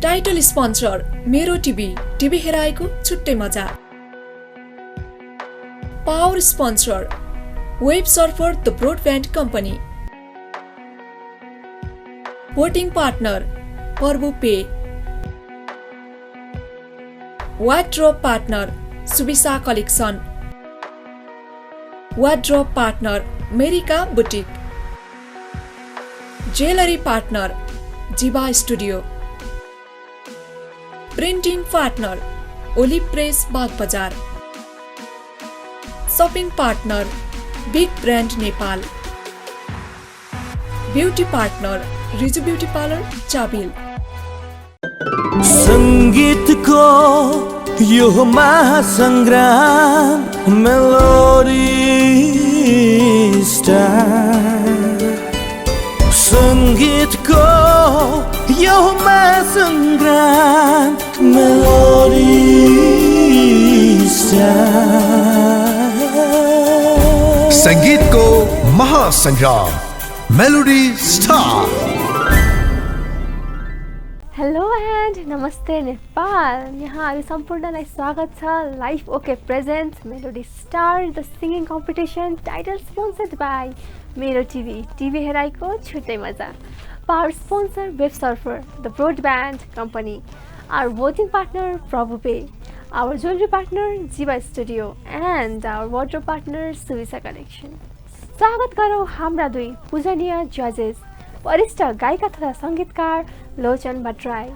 Title sponsor Mero TV हेराएको छुट्टै मजा। Power sponsor web surfer the broadband company. Voting partner पर्वो pay. Wardrobe partner Suvisa collection. Wardrobe partner Merika boutique. Jewellery partner Jeeva studio. Printing partner olive press Bagbazar. Shopping partner big brand Nepal. Beauty partner Riju beauty parlour Chabahil. संगीतको यो महासंग्राम melody star. संगीतको यो महासंग्राम melody star. संगीतको महासंग्राम melody star. Hello and नमस्ते नेपाल। यहाँ सम्पूर्णलाई स्वागत छ life okay presents melody star the singing competition title sponsored by Mero TV हेराएको छुट्टै मजा। Power sponsor web surfer the broadband company. Our voting partner Prabhu pay. Our jewellery partner Jeeva studio and our wardrobe partner Suvisa collection. स्वागत गरौँ हाम्रा दुई पूजनीय जजेस वरिष्ठ गायिका तथा सङ्गीतकार लोचन भट्टराई।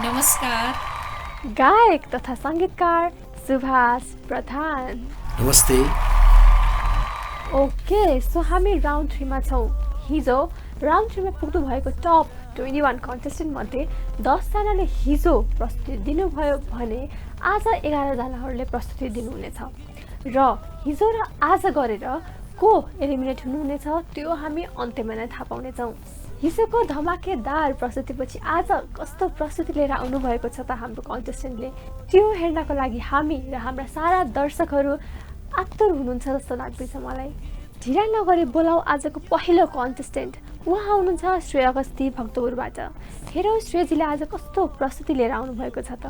नमस्कार। गायक तथा सङ्गीतकार सुभाष प्रधान। नमस्ते। ओके, सो हामी राउन्ड 3 मा छौँ। हिजो राउन्ड 3 मा पुग्नु भएको टप 21 कन्टेस्टेन्ट मध्ये 10 जनाले हिजो प्रस्तुति दिनुभयो भने आज 11 जनाहरूले प्रस्तुति दिनुहुनेछ र हिजो र आज गरेर को एलिमिनेट हुनुहुनेछ त्यो हामी अन्त्यमा नै थाहा पाउनेछौँ। हिजोको धमाकेदार प्रस्तुतिपछि आज कस्तो प्रस्तुति लिएर आउनुभएको छ त हाम्रो कन्टेस्टेन्टले, त्यो हेर्नको लागि हामी र हाम्रा सारा दर्शकहरू आतुर हुनुहुन्छ जस्तो लाग्दैछ मलाई। ढिला नगरी बोलाऊ आजको पहिलो कन्टेस्टेन्ट। उहाँ हुनुहुन्छ श्रेय अगस्ती भक्तपुरबाट। हेरौँ श्रेयजीले आज कस्तो प्रस्तुति लिएर आउनुभएको छ त।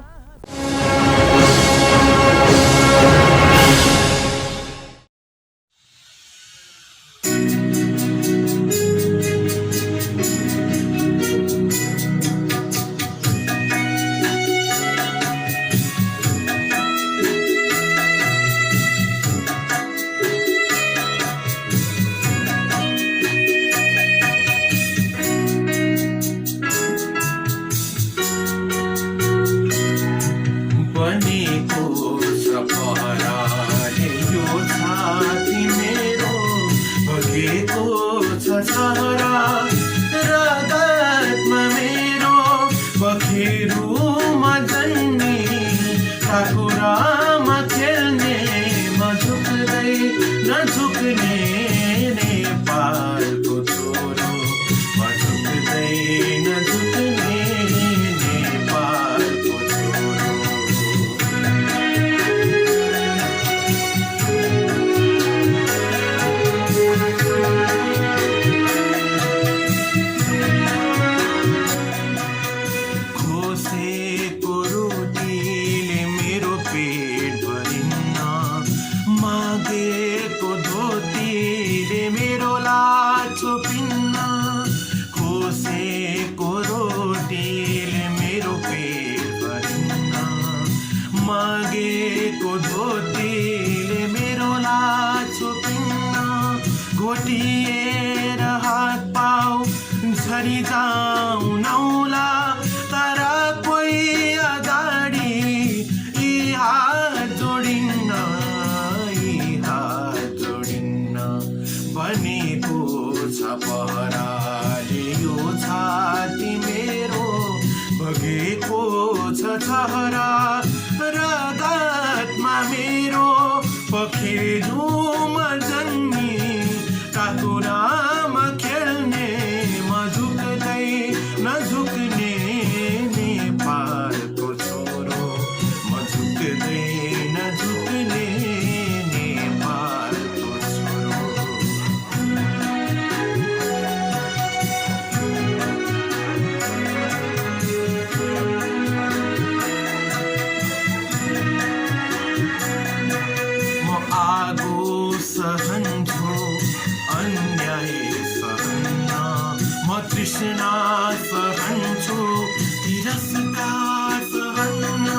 तिरस्कार सहन्न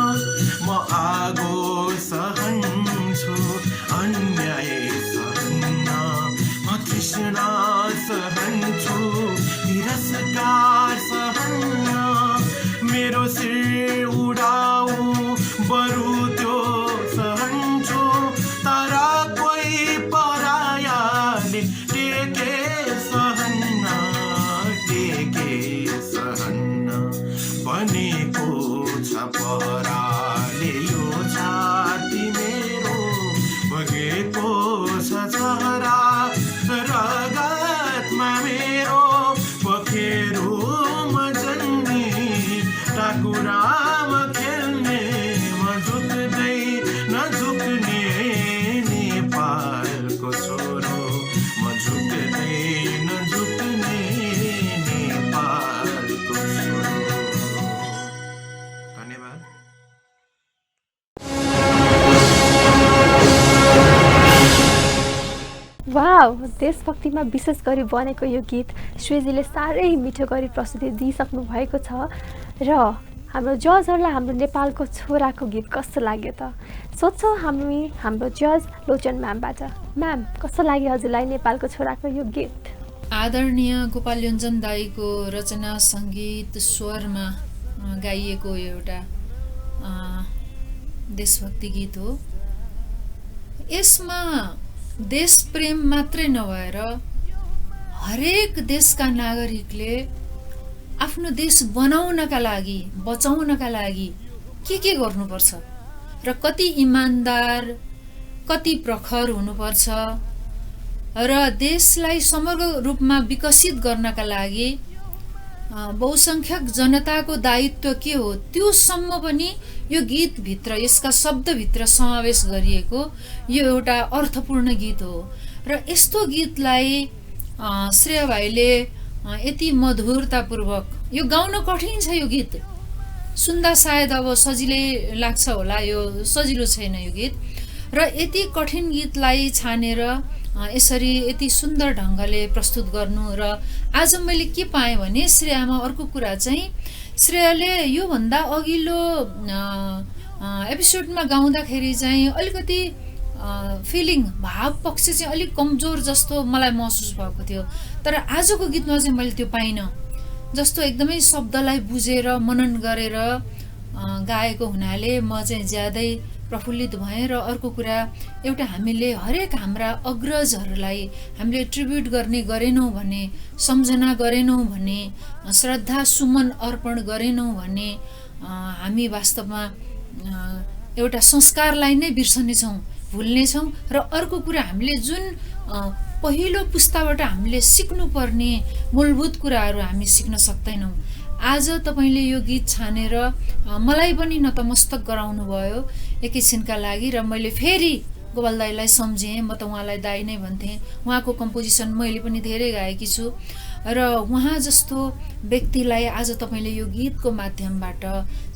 म आगो सहन्छु अन्याय सहन्न म तृष्णा सहन्छु तिरस्कार सहन्न मेरो शिर उडाऊ बरु त्यो सहन्छु तर कोही परायाले टेके सहन्न बनेको छ पराले यो छाती मेरो बगेको छ छहरा रगतमा मेरो पखेरु म जन्मे टाकुरामा खेल्ने म झुक्दै नझुक्ने नेपालको छोरो म झुक्दै नझुक्ने नेपालको छोरो। धन्यवाद। वाउ, देशभक्तिमा विशेष गरी बनेको यो गीत श्रेयजीले साह्रै मिठो गरी प्रस्तुति दिइसक्नु भएको छ र हाम्रो जजहरूलाई हाम्रो नेपालको छोराको गीत कस्तो लाग्यो त सोध्छौँ हामी हाम्रो जज लोचन म्यामबाट। म्याम, कस्तो लाग्यो हजुरलाई नेपालको छोराको यो गीत? आदरणीय गोपाल योन्जन दाईको रचना सङ्गीत स्वरमा गाइएको एउटा देशभक्ति गीत हो। यसमा देश प्रेम मात्रै नभएर हरेक देशका नागरिकले आफ्नो देश बनाउनका लागि बचाउनका लागि के गर्नुपर्छ र कति इमानदार कति प्रखर हुनुपर्छ र देशलाई समग्र रूपमा विकसित गर्नका लागि बहुसंख्यक जनताको दायित्व के हो त्यो सम्म पनि यो गीतभित्र यसका शब्दभित्र समावेश गरिएको यो एउटा अर्थपूर्ण गीत हो र यस्तो गीतलाई श्रेय भाइले यति मधुरतापूर्वक, यो गाउन कठिन छ, यो गीत सुन्दा सायद अब सजिलै लाग्छ होला, यो सजिलो छैन यो गीत र यति कठिन गीतलाई छानेर यसरी यति सुन्दर ढङ्गले प्रस्तुत गर्नु। र आज मैले के पाएँ भने श्रेयामा अर्को कुरा चाहिँ श्रेयाले योभन्दा अघिल्लो एपिसोडमा गाउँदाखेरि चाहिँ अलिकति फिलिङ भाव पक्ष चाहिँ अलिक कमजोर जस्तो मलाई महसुस भएको थियो, तर आजको गीतमा चाहिँ मैले त्यो पाइनँ। जस्तो एकदमै शब्दलाई बुझेर मनन गरेर गाएको हुनाले म चाहिँ ज्यादै प्रफुल्लित भएँ। र अर्को कुरा एउटा हामीले हरेक हाम्रा अग्रजहरूलाई हामीले ट्रिब्युट गर्ने गरेनौँ भने, सम्झना गरेनौँ भने, श्रद्धा सुमन अर्पण गरेनौँ भने हामी वास्तवमा एउटा संस्कारलाई नै बिर्सनेछौँ, भुल्नेछौँ। र अर्को कुरा हामीले जुन पहिलो पुस्ताबाट हामीले सिक्नुपर्ने मूलभूत कुराहरू हामी सिक्न सक्दैनौँ। आज तपाईँले यो गीत छानेर मलाई पनि नतमस्तक गराउनु भयो एकैछिनका लागि र मैले फेरि गोपाल दाईलाई सम्झेँ। म त उहाँलाई दाई नै भन्थेँ, उहाँको कम्पोजिसन मैले पनि धेरै गाएकी छु र उहाँ जस्तो व्यक्तिलाई आज तपाईँले यो गीतको माध्यमबाट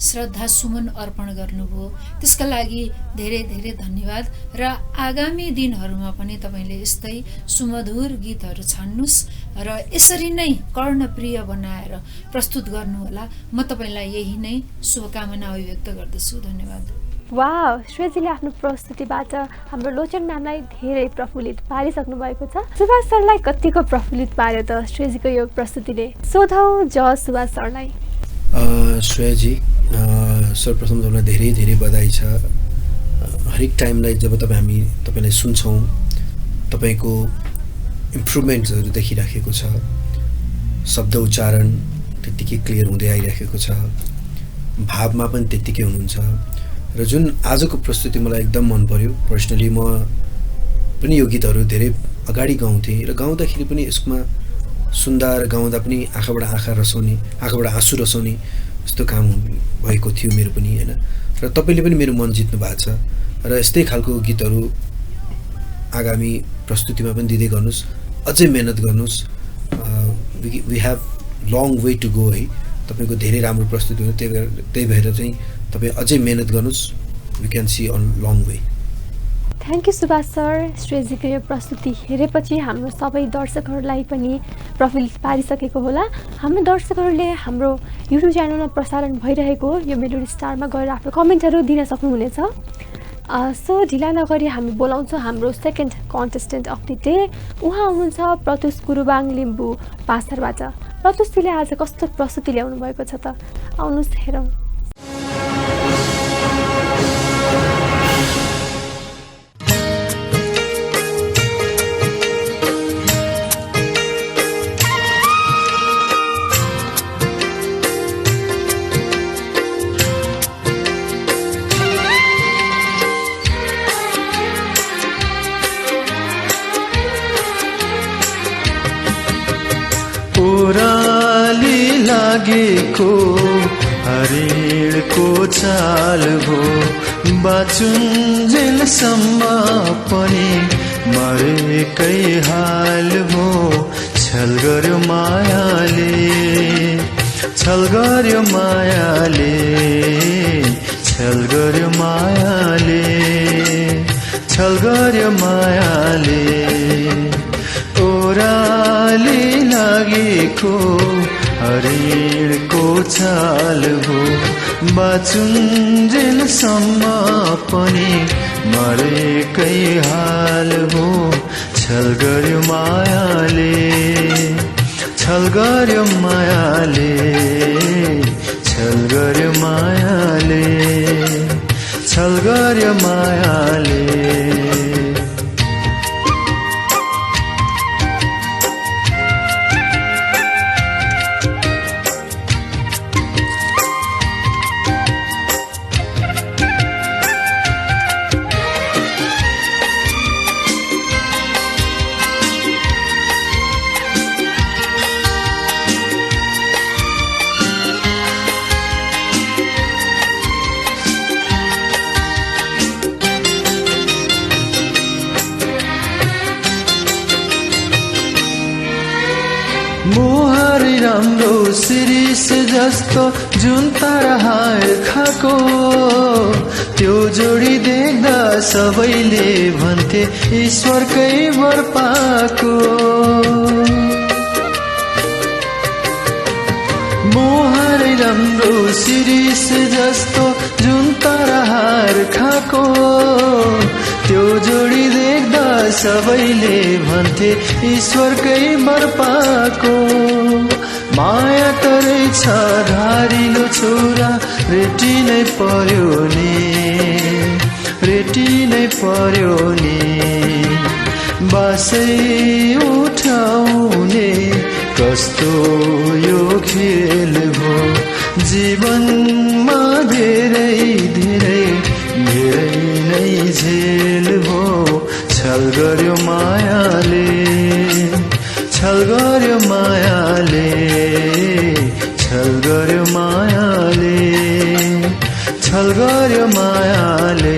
श्रद्धा सुमन अर्पण गर्नुभयो, त्यसका लागि धेरै धेरै धन्यवाद। र आगामी दिनहरूमा पनि तपाईँले यस्तै सुमधुर गीतहरू छान्नुहोस् र यसरी नै कर्णप्रिय बनाएर प्रस्तुत गर्नुहोला। म तपाईँलाई यही नै शुभकामना अभिव्यक्त गर्दछु। धन्यवाद। वाह, श्रेयजीले आफ्नो प्रस्तुतिबाट हाम्रो लोचन म्यामलाई धेरै प्रफुल्लित पारिसक्नु भएको छ। सुभाष सरलाई कतिको प्रफुल्लित पार्यो त श्रेयजीको यो प्रस्तुतिले? सोधौँ जज सुभाष सरलाई। श्रेयजी, सर्वप्रथम तपाईँलाई धेरै धेरै बधाई छ। हरेक टाइमलाई जब तपाईँलाई सुन्छौँ तपाईँको इम्प्रुभमेन्ट्सहरू देखिराखेको छ, शब्द उच्चारण त्यत्तिकै क्लियर हुँदै आइराखेको छ, भावमा पनि त्यत्तिकै हुनुहुन्छ र जुन आजको प्रस्तुति मलाई एकदम मन पर्यो। पर्सनली म पनि यो गीतहरू धेरै अगाडि गाउँथेँ र गाउँदाखेरि पनि यसमा सुन्दा र गाउँदा पनि आँखाबाट आँसु रसाउने जस्तो काम भएको थियो मेरो पनि, होइन। र तपाईँले पनि मेरो मन जित्नु भएको छ र यस्तै खालको गीतहरू आगामी प्रस्तुतिमा पनि दिँदै गर्नुहोस्, अझै मेहनत गर्नुहोस्। We have long way to go है। तपाईँको धेरै राम्रो प्रस्तुति हो, त्यही भएर चाहिँ तपाईँ अझै मेहनत गर्नुहोस्। We can see on long way. Thank you Subhash sir. श्रेयजीको यो प्रस्तुति हेरेपछि हाम्रो सबै दर्शकहरूलाई पनि प्रफुल्लित पारिसकेको होला। हाम्रो दर्शकहरूले हाम्रो युट्युब च्यानलमा प्रसारण भइरहेको यो मेलोडी स्टारमा गएर आफ्नो कमेन्टहरू दिन सक्नुहुनेछ। सो ढिला नगरी हामी बोलाउँछौँ हाम्रो second contestant of the day. उहाँ हुनुहुन्छ प्रत्युष कुरुबाङ लिम्बू पाँचथरबाट। प्रत्युषजीले आज कस्तो प्रस्तुति ल्याउनु भएको छ त, आउनुहोस् हेरौँ। ओराली लागेको हरिणको चाल हो, बाँचुन्जेलसम्म पनि मरेकै हाल हो। छल गर्यो मायाले, छल गर्यो मायाले, छल गर्यो मायाले, छल गर्यो मायाले। ओराली लागेको हरिणको चाल हो, बाँचुन्जेलसम्म पनि मरेकै हाल हो। छल गर्यो मायाले, छल गर्यो मायाले, छल गर्यो मायाले, छल गर्यो मायाले। मोहरी राम्रो शिरीष जस्तो जुन तारा हार खाको, त्यो जोडी देख्दा सबैले भन्थे ईश्वरकै वर पाको। मोहरी राम्रो शिरीष जस्तो जुन तारा हार खाको, त्यो जोडी देख्दा सबैले भन्थे ईश्वरकै वर पाको। माया त रहेछ धारिलो छोरा, रेटी नै पर्यो नि, रेटी नै पर्यो नि। बासै उठाउने कस्तो यो खेल हो, जीवनमा धेरै धेरै धेरै नै झेल हो। छल गर्यो मायाले, छल गर्यो मायाले, छल गर्यो मायाले, छल गर्यो मायाले।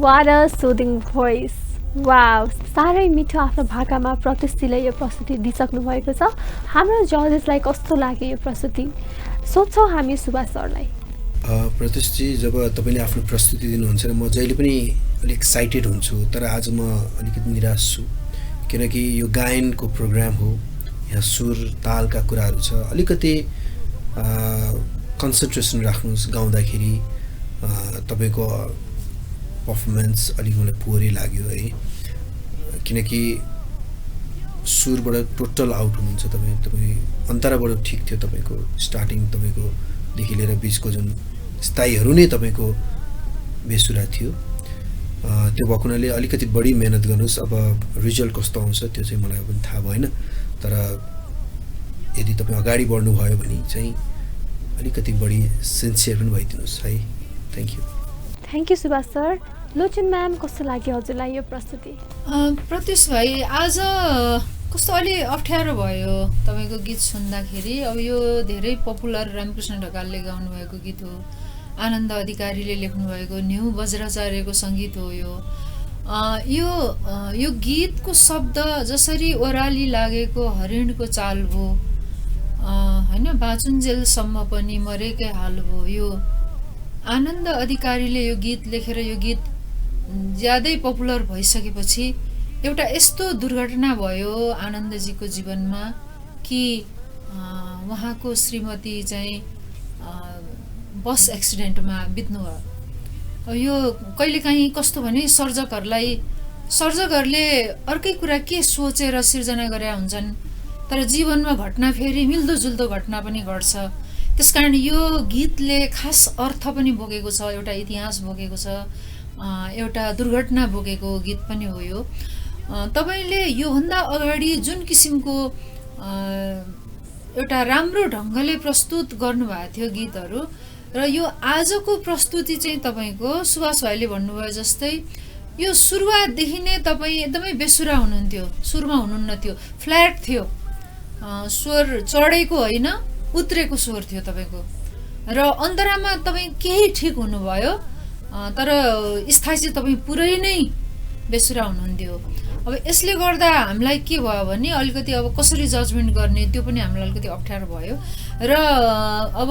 What a soothing voice. वाव, साह्रै मिठो आफ्नो भाकामा प्रत्युषजीले यो प्रस्तुति दिइसक्नु भएको छ। हाम्रो जजेसलाई कस्तो लाग्यो यो प्रस्तुति, सोध्छौँ हामी सुभाष सरलाई। प्रत्युषजी, जब तपाईँले आफ्नो प्रस्तुति दिनुहुन्छ म जहिले पनि अलिक एक्साइटेड हुन्छु, तर आज म अलिकति निराश छु, किनकि यो गायनको प्रोग्राम हो, यहाँ सुर तालका कुराहरू छ। अलिकति कन्सन्ट्रेसन राख्नुहोस् गाउँदाखेरि। तपाईँको पर्फर्मेन्स अलिक मलाई पोरै लाग्यो है, किनकि सुरबाट टोटल आउट हुनुहुन्छ तपाईँ। अन्तराबाट ठिक थियो तपाईँको, स्टार्टिङ तपाईँकोदेखि लिएर बिचको जुन स्थायीहरू नै तपाईँको बेसुरा थियो। त्यो भएको हुनाले अलिकति बढी मेहनत गर्नुहोस्। अब रिजल्ट कस्तो आउँछ त्यो चाहिँ मलाई पनि थाहा भएन, तर यदि तपाईँ अगाडि बढ्नुभयो भने चाहिँ अलिकति बढी सिन्सियर पनि भइदिनुहोस् है। Thank you. Thank you Subhash sir. Lochan ma'am, कस्तो लाग्यो हजुरलाई यो प्रस्तुति? प्रत्युष भाइ, आज कस्तो अलि अप्ठ्यारो भयो तपाईँको गीत सुन्दाखेरि। अब यो धेरै पपुलर रामकृष्ण ढकालले गाउनुभएको गीत हो, आनन्द अधिकारीले लेख्नुभएको, न्यू वज्राचार्यको सङ्गीत हो यो। यो गीतको शब्द जसरी ओह्राली लागेको हरिणको चाल हो होइन, बाँचुन्जेलसम्म पनि मरेकै हाल भयो। यो आनन्द अधिकारीले यो गीत लेखेर यो गीत ज्यादै पपुलर भइसकेपछि एउटा यस्तो दुर्घटना भयो आनन्दजीको जीवनमा कि उहाँको श्रीमती चाहिँ बस एक्सिडेन्टमा बित्नुभयो। यो कहिलेकाहीँ कस्तो भने सर्जकहरूले अर्कै कुरा के सोचेर सिर्जना गरेका हुन्छन्, तर जीवनमा घटना फेरि मिल्दोजुल्दो घटना पनि घट्छ। त्यसकारण यो गीतले खास अर्थ पनि बोकेको छ, एउटा इतिहास बोकेको छ, एउटा दुर्घटना बोकेको गीत पनि हो यो। तपाईँले योभन्दा अगाडि जुन किसिमको एउटा राम्रो ढङ्गले प्रस्तुत गर्नुभएको थियो गीतहरू र यो आजको प्रस्तुति चाहिँ तपाईँको सुभाष भाइले भन्नुभयो जस्तै यो सुरुवातदेखि नै तपाईँ एकदमै बेसुरा हुनुहुन्थ्यो, सुरमा हुनुहुन्न थियो, फ्ल्याट थियो, स्वर चढेको होइन उत्रेको स्वर थियो तपाईँको, र अन्तरामा तपाईँ केही ठिक हुनुभयो तर स्थायी चाहिँ तपाईँ पुरै नै बेसुरा हुनुहुन्थ्यो। अब यसले गर्दा हामीलाई के भयो भने अलिकति अब कसरी जजमेन्ट गर्ने त्यो पनि हामीलाई अलिकति अप्ठ्यारो भयो र अब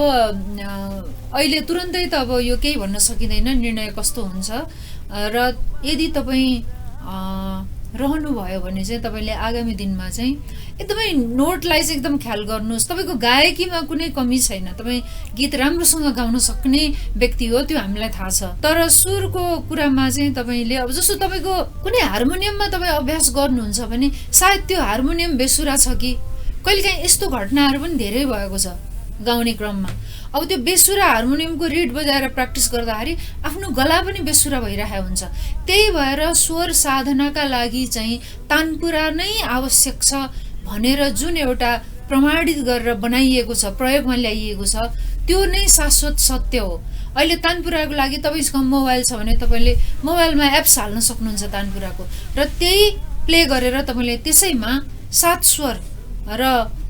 अहिले तुरन्तै त अब यो केही भन्न सकिँदैन निर्णय कस्तो हुन्छ र यदि तपाईँ रहनुभयो भने चाहिँ तपाईँले आगामी दिनमा चाहिँ एकदमै नोटलाई चाहिँ एकदम ख्याल गर्नुहोस्। तपाईँको गायकीमा कुनै कमी छैन, तपाईँ गीत राम्रोसँग गाउन सक्ने व्यक्ति हो, त्यो हामीलाई थाहा छ, तर सुरको कुरामा चाहिँ तपाईँले अब जस्तो तपाईँको कुनै हार्मोनियममा तपाईँ अभ्यास गर्नुहुन्छ भने सायद त्यो हार्मोनियम बेसुरा छ कि, कहिलेकाहीँ यस्तो घटनाहरू पनि धेरै भएको छ गाउने क्रममा। अब त्यो बेसुरा हार्मोनियमको रिड बजाएर प्र्याक्टिस गर्दाखेरि आफ्नो गला पनि बेसुरा भइरहेको हुन्छ। त्यही भएर स्वर साधनाका लागि चाहिँ तानपुरा नै आवश्यक छ भनेर जुन एउटा प्रमाणित गरेर बनाइएको छ, प्रयोगमा ल्याइएको छ, त्यो नै शाश्वत सत्य हो। अहिले तानपुराको लागि तपाईँसँग मोबाइल छ भने तपाईँले मोबाइलमा एप्स हाल्न सक्नुहुन्छ तानपुराको, र त्यही प्ले गरेर तपाईँले त्यसैमा 7 स्वर र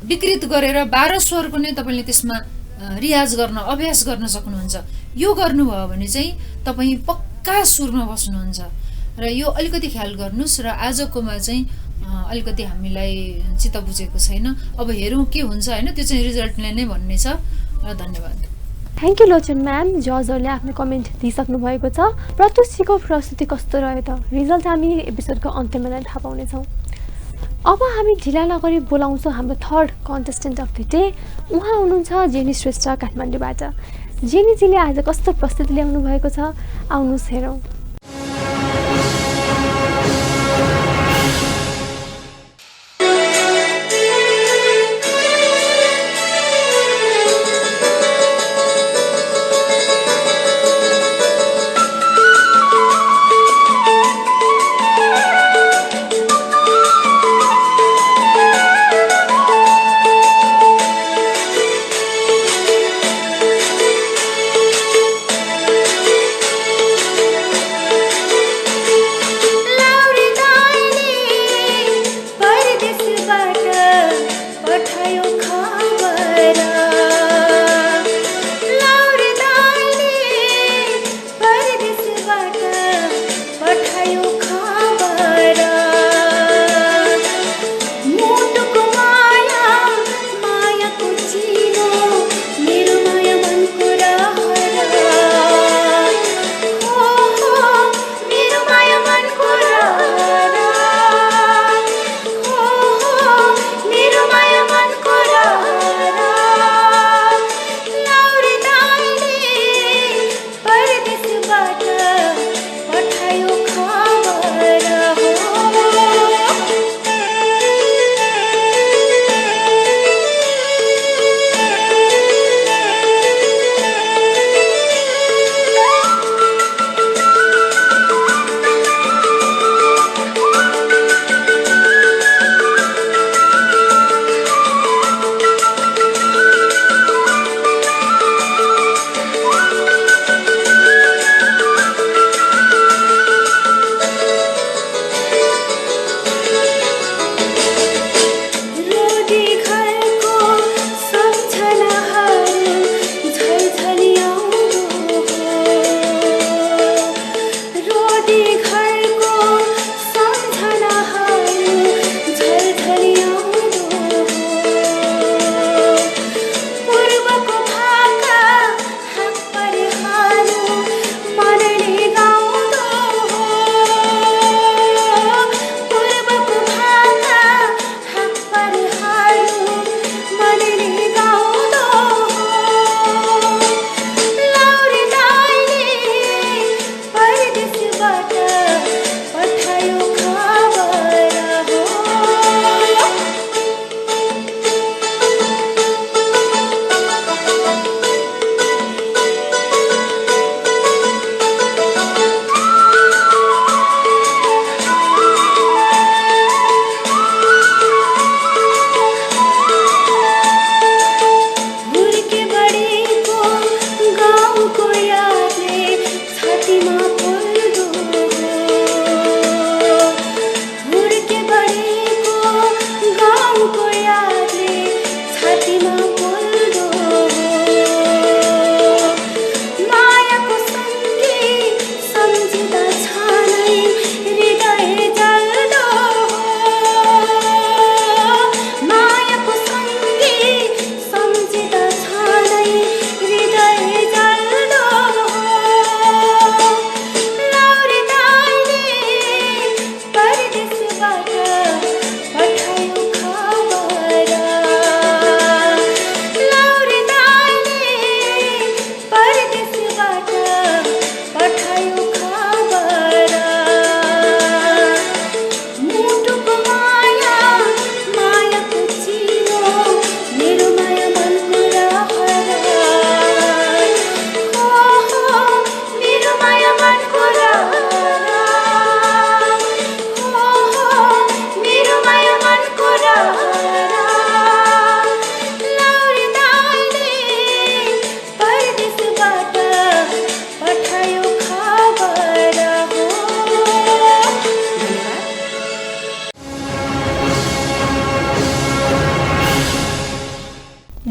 विकृत गरेर 12 स्वरको नै तपाईँले त्यसमा रियाज गर्न अभ्यास गर्न सक्नुहुन्छ। यो गर्नुभयो भने चाहिँ तपाईँ पक्का सुरमा बस्नुहुन्छ र यो अलिकति ख्याल गर्नुहोस्। र आजकोमा चाहिँ अलिकति हामीलाई चित्त बुझेको छैन, अब हेरौँ के हुन्छ होइन, त्यो चाहिँ रिजल्टले नै भन्ने छ। र धन्यवाद। थ्याङ्क यू लोचन म्याम, जजहरूले आफ्नो कमेन्ट दिइसक्नु भएको छ। प्रत्युषीको प्रस्तुति कस्तो रह्यो त रिजल्ट हामी एपिसोडको अन्त्यमा नै थाहा पाउनेछौँ। अब हामी ढिला नगरी बोलाउँछौँ हाम्रो third contestant of the day. उहाँ हुनुहुन्छ जेनी श्रेष्ठ काठमाडौँबाट। जेनीजीले आज कस्तो प्रस्तुति ल्याउनु भएको छ, आउनुहोस् हेरौँ।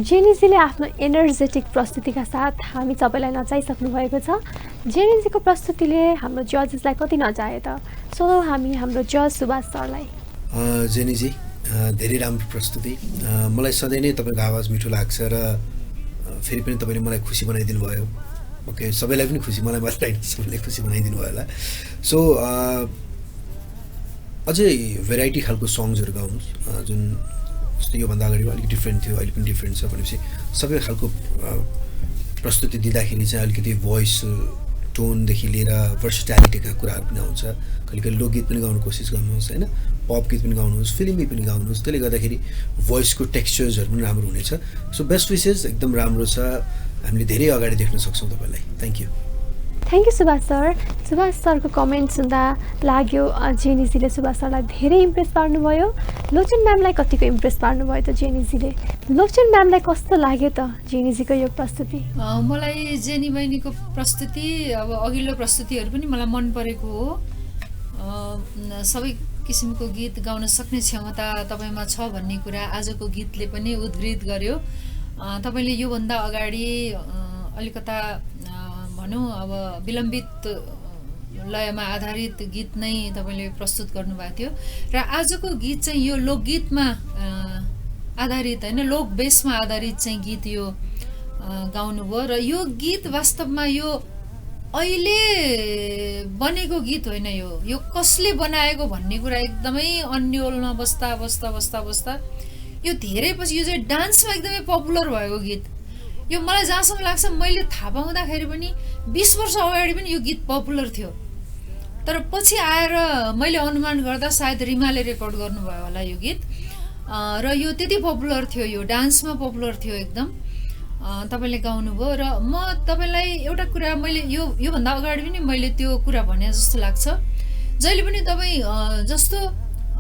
जेनिजीले आफ्नो एनर्जेटिक प्रस्तुतिका साथ हामी सबैलाई नचाइसक्नु भएको छ। जेनिजीको प्रस्तुतिले हाम्रो जजेसलाई कति नचाहे त? सो हामी हाम्रो जज सुभाष सरलाई। जेनीजी धेरै राम्रो प्रस्तुति। मलाई सधैँ नै तपाईँको आवाज मिठो लाग्छ र फेरि पनि तपाईँले मलाई खुसी बनाइदिनु भयो। ओके, सबैलाई पनि खुसी, मलाई मात्रै होइन, सबैलाई खुसी बनाइदिनु भयो होला। सो अझै भेराइटी खालको सङ्ग्सहरू गाउनुहोस्, जुन जस्तो योभन्दा अगाडि अलिक डिफ्रेन्ट थियो, अहिले पनि डिफ्रेन्ट छ भनेपछि सबै खालको प्रस्तुति दिँदाखेरि चाहिँ अलिकति भोइस टोनदेखि लिएर भर्सिट्यालिटीका कुराहरू पनि आउँछ। कहिले कहिले लोकगीत पनि गाउनु कोसिस गर्नुहोस् होइन, पप गीत पनि गाउनुहोस्, फिल्मी पनि गाउनुहोस्। त्यसले गर्दाखेरि भोइसको टेक्स्चर्सहरू पनि राम्रो हुनेछ। सो बेस्ट विसेस, एकदम राम्रो छ। हामीले धेरै अगाडि देख्न सक्छौँ तपाईँलाई। Thank you. Thank you Subhash sir. Subhash सरको कमेन्ट सुन्दा लाग्यो जेनिजीले सुभाष सरलाई धेरै इम्प्रेस पार्नुभयो। लोचन म्यामलाई कतिको इम्प्रेस पार्नुभयो त जेनिजीले? लोचन म्यामलाई कस्तो लाग्यो त जेनिजीको यो प्रस्तुति? मलाई जेनी बहिनीको प्रस्तुति, अब अघिल्लो प्रस्तुतिहरू पनि मलाई मन परेको हो। सबै किसिमको गीत गाउन सक्ने क्षमता तपाईँमा छ भन्ने कुरा आजको गीतले पनि उद्घृत गर्यो। तपाईँले योभन्दा अगाडि अलिकता भनौँ अब विलम्बित लयमा आधारित गीत नै तपाईँले प्रस्तुत गर्नुभएको थियो र आजको गीत चाहिँ यो लोकगीतमा आधारित होइन, लोक बेसमा आधारित चाहिँ गीत यो गाउनुभयो र यो गीत वास्तवमा यो अहिले बनेको गीत होइन, यो कसले बनाएको भन्ने कुरा एकदमै अन्यलमा बस्दा यो धेरै पछि यो चाहिँ डान्समा एकदमै पपुलर भएको गीत। यो मलाई जहाँसम्म लाग्छ मैले थाहा पाउँदाखेरि पनि 20 वर्ष अगाडि पनि यो गीत पपुलर थियो, तर पछि आएर मैले अनुमान गर्दा सायद रिमाले रेकर्ड गर्नुभयो होला यो गीत र यो त्यति पपुलर थियो, यो डान्समा पपुलर थियो एकदम। तपाईँले गाउनुभयो र म तपाईँलाई एउटा कुरा मैले योभन्दा अगाडि पनि मैले त्यो कुरा भने जस्तो लाग्छ। जहिले पनि तपाईँ जस्तो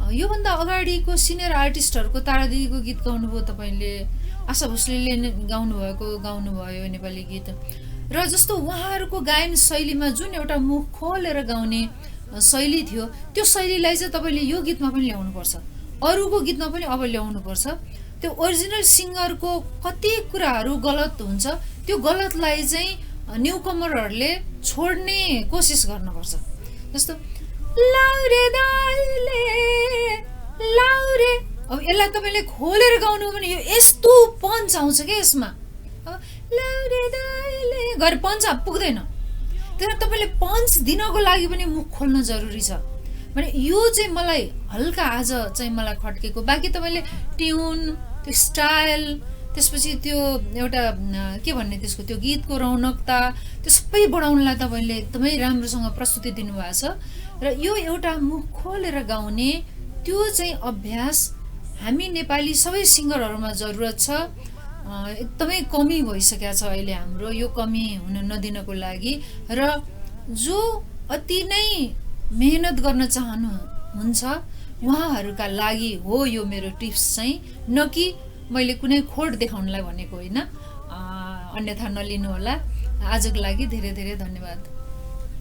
योभन्दा अगाडिको सिनियर आर्टिस्टहरूको तारा दिदीको गीत गाउनुभयो, तपाईँले आशा भोसलेले गाउनुभयो नेपाली गीत र जस्तो उहाँहरूको गायन शैलीमा जुन एउटा मुख खोलेर गाउने शैली थियो, त्यो शैलीलाई चाहिँ तपाईँले यो गीतमा पनि ल्याउनुपर्छ, अरूको गीतमा पनि अब ल्याउनुपर्छ। त्यो ओरिजिनल सिङ्गरको कति कुराहरू गलत हुन्छ, त्यो गलतलाई चाहिँ न्युकमरहरूले छोड्ने कोसिस गर्नुपर्छ। जस्तो लाउरे दाइले लाउरे, अब यसलाई तपाईँले खोलेर गाउनु भने यो यस्तो पञ्च आउँछ क्या यसमा, अब लाउरे दाइले गरे पञ्च पुग्दैन। तर तपाईँले पञ्च दिनको लागि पनि मुख खोल्न जरुरी छ भने यो चाहिँ मलाई हल्का आज चाहिँ मलाई खट्केको। बाँकी तपाईँले ट्युन, त्यो स्टाइल, त्यसपछि त्यो एउटा के भन्ने त्यसको त्यो गीतको रौनकता, त्यो सबै बढाउनलाई तपाईँले एकदमै राम्रोसँग प्रस्तुति दिनुभएको छ र यो एउटा मुख खोलेर गाउने त्यो चाहिँ अभ्यास हामी नेपाली सबै सिङ्गरहरूमा जरुरत छ। एकदमै कमी भइसकेको छ अहिले हाम्रो, यो कमी हुन नदिनको लागि र जो अति नै मेहनत गर्न चाहनुहुन्छ उहाँहरूका लागि हो यो मेरो टिप्स चाहिँ, न कि मैले कुनै खोट देखाउनलाई भनेको होइन, अन्यथा नलिनु होला। आजको लागि धेरै धेरै धन्यवाद।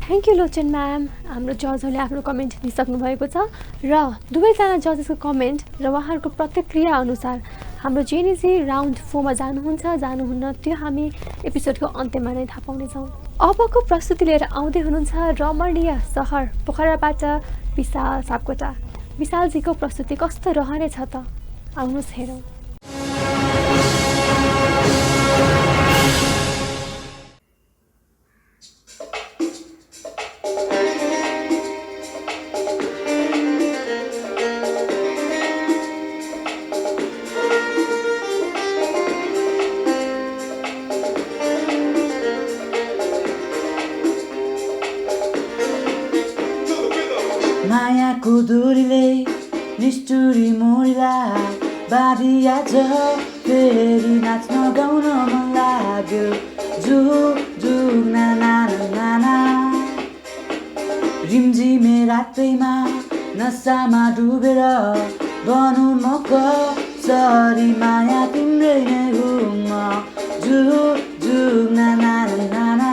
Thank you Lochan ma'am. हाम्रो जजहरूले आफ्नो कमेन्ट दिइसक्नु भएको छ र दुवैजना जजेसको कमेन्ट र उहाँहरूको प्रतिक्रिया अनुसार हाम्रो जेनिजी राउन्ड 4 मा जानुहुन्न त्यो हामी एपिसोडको अन्त्यमा नै थाहा पाउनेछौँ। अबको प्रस्तुति लिएर आउँदै हुनुहुन्छ रमणीय सहर पोखराबाट विशाल सापकोटा। विशालजीको प्रस्तुति कस्तो रहनेछ त? आउनुहोस् हेरौँ। मायाको दूरीले निष्ठुरी मोडीला बारी आज फेरि नाच्न गाउन मन लाग्यो। जुग जुग नाना नाना रिमझिमे रातैमा नसामा डुबेर बनु म कसरी माया तिम्रै नै हुँ म। जुग जुग नाना नाना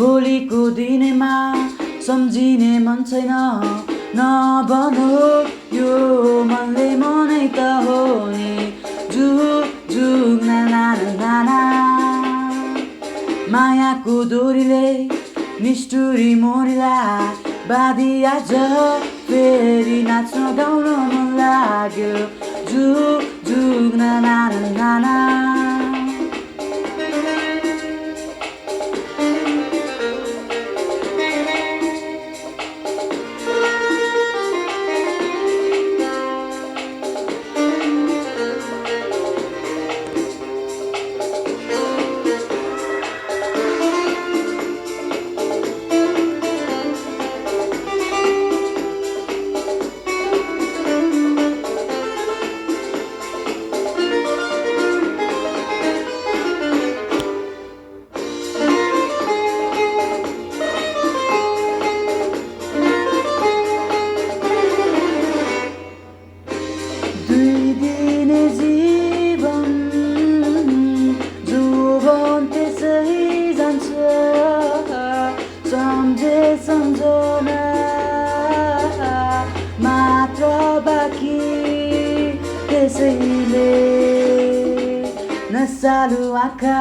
भोलिको दिनमा सम्झिने मन छैन नभनो यो मनले मनै त हो नि जुग जुग नाना नाना मायाको डोरीले निष्ठुरी मोरीला बाँधी आज फेरि नाच्न गाउन मन लाग्यो जुग जुग नाना नाना नसालु आँखा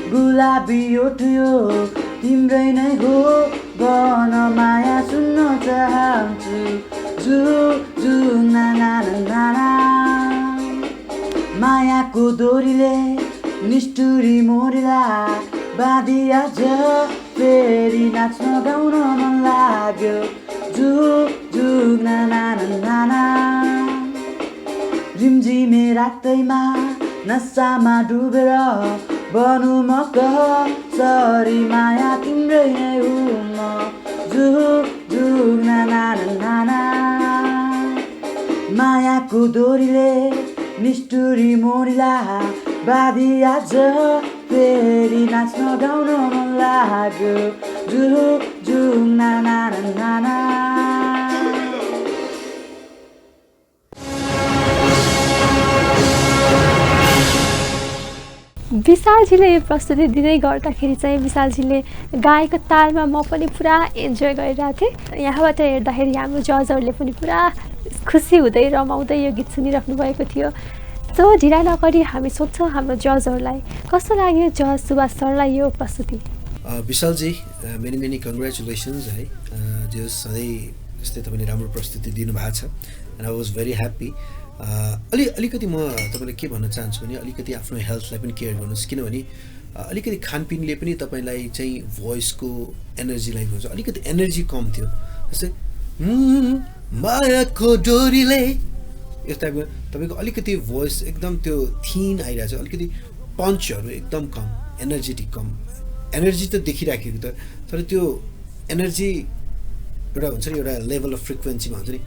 गुलाबी ओठ्यो तिम्रै नै हो भन माया सुन्न चाहन्छु जुग जुग नाना नाना मायाको डोरीले निष्ठुरी मोरीला बाँधी आज फेरि नाच्न गाउन मन लाग्यो जुग जुग नाना नाना रिमझिमे रातैमा नसामा डुबेर बनु म कसरी माया तिम्रै नै हुँ म जुग जुग नाना नाना मायाको डोरीले निष्ठुरी मोरीला बाँधी आज फेरि नाच्न गाउन मन लाग्यो जुग जुग नाना नाना विशालजीले यो प्रस्तुति दिँदै गर्दाखेरि चाहिँ विशालजीले गाएको तालमा म पनि पुरा इन्जोय गरिरहेको थिएँ यहाँबाट हेर्दाखेरि हाम्रो जजहरूले पनि पुरा खुसी हुँदै रमाउँदै यो गीत सुनिराख्नु भएको थियो सो ढिला नगरी हामी सोध्छौँ हाम्रो जजहरूलाई कस्तो लाग्यो जज सुभाष सरलाई यो प्रस्तुति विशालजी मेनी मेनी कङ्ग्रेचुलेसन्स है जो सधैँ यस्तै तपाईँले राम्रो प्रस्तुति दिनुभएको छ and I was very happy अलिकति म तपाईँलाई के भन्न चाहन्छु भने अलिकति आफ्नो हेल्थलाई पनि केयर गर्नुहोस् किनभने अलिकति खानपिनले पनि तपाईँलाई चाहिँ भोइसको एनर्जीलाई हुन्छ अलिकति एनर्जी कम थियो जस्तै मायाको डोरीले यो टाइपको तपाईँको अलिकति भोइस एकदम त्यो थिन आइरहेको छ अलिकति पन्चहरू एकदम कम एनर्जेटिक कम एनर्जी त देखिराखेको त तर त्यो एनर्जी एउटा हुन्छ नि एउटा लेभल अफ फ्रिक्वेन्सीमा हुन्छ नि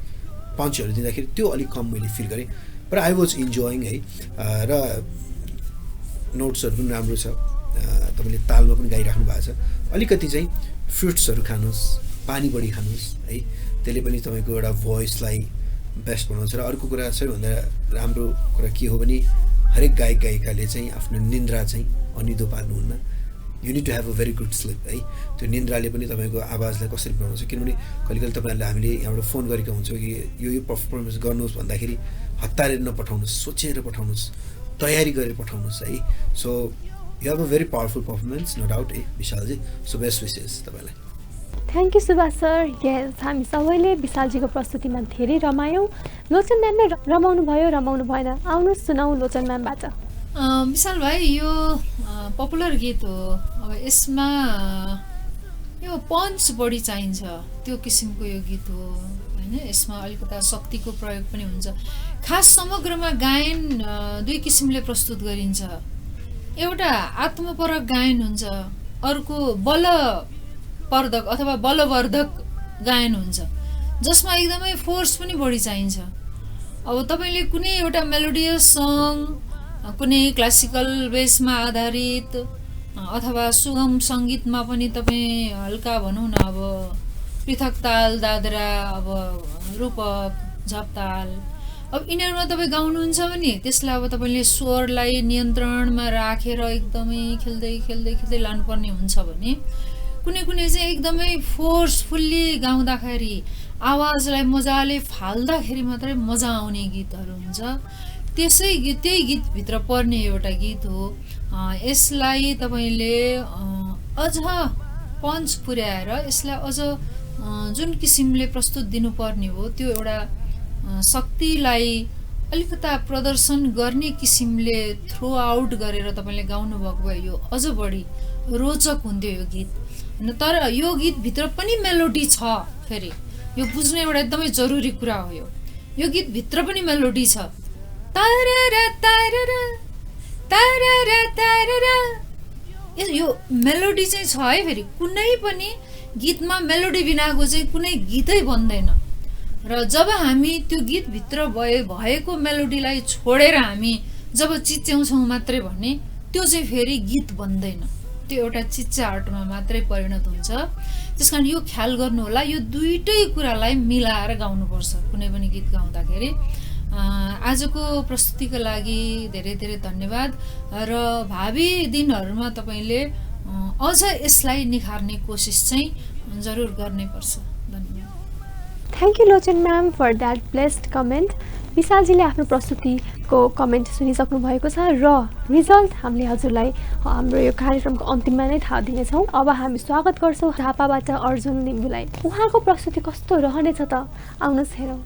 पन्चहरू दिँदाखेरि त्यो अलिक कम मैले फिल गरेँ पर आई वाज इन्जोइङ है र नोट्सहरू पनि राम्रो छ तपाईँले तालमा पनि गाइराख्नु भएको छ अलिकति चाहिँ फ्रुट्सहरू खानुहोस् पानी बढी खानुहोस् है त्यसले पनि तपाईँको एउटा भोइसलाई बेस्ट बनाउँछ र अर्को कुरा सबैभन्दा राम्रो कुरा के हो भने हरेक गायक गायिकाले चाहिँ आफ्नो निन्द्रा चाहिँ अनिदो पार्नुहुन्न you need to have a very good sleep है त्यो निन्द्राले पनि तपाईँको आवाजलाई कसरी बनाउँछ किनभने कहिले कहिले तपाईँहरूले हामीले यहाँबाट फोन गरेका हुन्छौँ कि यो पर्फर्मेन्स गर्नुहोस् भन्दाखेरि हतारेर नपठाउनुहोस् सोचेर पठाउनुहोस् तयारी गरेर पठाउनुहोस् है so you have a very powerful performance no doubt है विशालजी सो बेस्ट विसेस तपाईँलाई thank you Subhash sir yes हामी सबैले विशालजीको प्रस्तुतिमा धेरै रमायौँ लोचन म्यामले रमाउनु भयो रमाउनु भएन आउनुहोस् सुनाउँ लोचन म्यामबाट विशाल भाइ यो पपुलर गीत हो अब यसमा यो पञ्च बढी चाहिन्छ त्यो किसिमको यो गीत हो होइन यसमा अलिकता शक्तिको प्रयोग पनि हुन्छ खास समग्रमा गायन दुई किसिमले प्रस्तुत गरिन्छ एउटा आत्मपरक गायन हुन्छ अर्को बलवर्धक अथवा बलवर्धक गायन हुन्छ जसमा एकदमै फोर्स पनि बढी चाहिन्छ अब तपाईँले कुनै एउटा मेलोडियस सङ कुनै क्लासिकल बेसमा आधारित अथवा सुगम सङ्गीतमा पनि तपाईँ हल्का भनौँ न अब पृथक ताल दादरा अब रूपक झपताल अब यिनीहरूमा तपाईँ गाउनुहुन्छ भने त्यसलाई अब तपाईँले स्वरलाई नियन्त्रणमा राखेर एकदमै खेल्दै खेल्दै खेल्दै लानुपर्ने हुन्छ भने कुनै कुनै चाहिँ एकदमै फोर्सफुल्ली गाउँदाखेरि आवाजलाई मजाले फाल्दाखेरि मात्रै मजा आउने गीतहरू हुन्छ। त्यही गीतभित्र पर्ने एउटा गीत हो। यसलाई तपाईँले अझ पञ्च पुर्याएर यसलाई अझ जुन किसिमले प्रस्तुत दिनुपर्ने हो त्यो एउटा शक्तिलाई अलिकता प्रदर्शन गर्ने किसिमले थ्रो आउट गरेर तपाईँले गाउनुभएको भए यो अझ बढी रोचक हुन्थ्यो यो गीत। तर यो गीतभित्र पनि मेलोडी छ, फेरि यो बुझ्ने एउटा एकदमै जरुरी कुरा हो। यो गीतभित्र पनि मेलोडी छ। तारारा तारारा तारारा तारारा यो मेलोडी चाहिँ छ है। फेरि कुनै पनि गीतमा मेलोडी बिनाको चाहिँ कुनै गीतै बन्दैन। र जब हामी त्यो गीतभित्र भएको मेलोडीलाई छोडेर हामी जब चिच्याउँछौँ मात्रै भने त्यो चाहिँ फेरि गीत बन्दैन, त्यो एउटा चिच्याहटमा मात्रै परिणत हुन्छ। त्यसकारण यो ख्याल गर्नु होला, यो दुईटै कुरालाई मिलाएर गाउनुपर्छ कुनै पनि गीत गाउँदाखेरि। आजको प्रस्तुतिको लागि धेरै धेरै धन्यवाद र भावी दिनहरूमा तपाईँले अझ यसलाई निखार्ने कोसिस चाहिँ जरुर गर्नै पर्छ। धन्यवाद। Thank you Lochan ma'am for that blessed comment. विशालजीले आफ्नो प्रस्तुतिको कमेन्ट सुनिसक्नु भएको छ र रिजल्ट हामीले हजुरलाई हाम्रो यो कार्यक्रमको अन्तिममा नै थाहा दिनेछौँ। अब हामी स्वागत गर्छौँ झापाबाट अर्जुन लिम्बूलाई। उहाँको प्रस्तुति कस्तो रहनेछ त आउनुहोस् हेरौँ।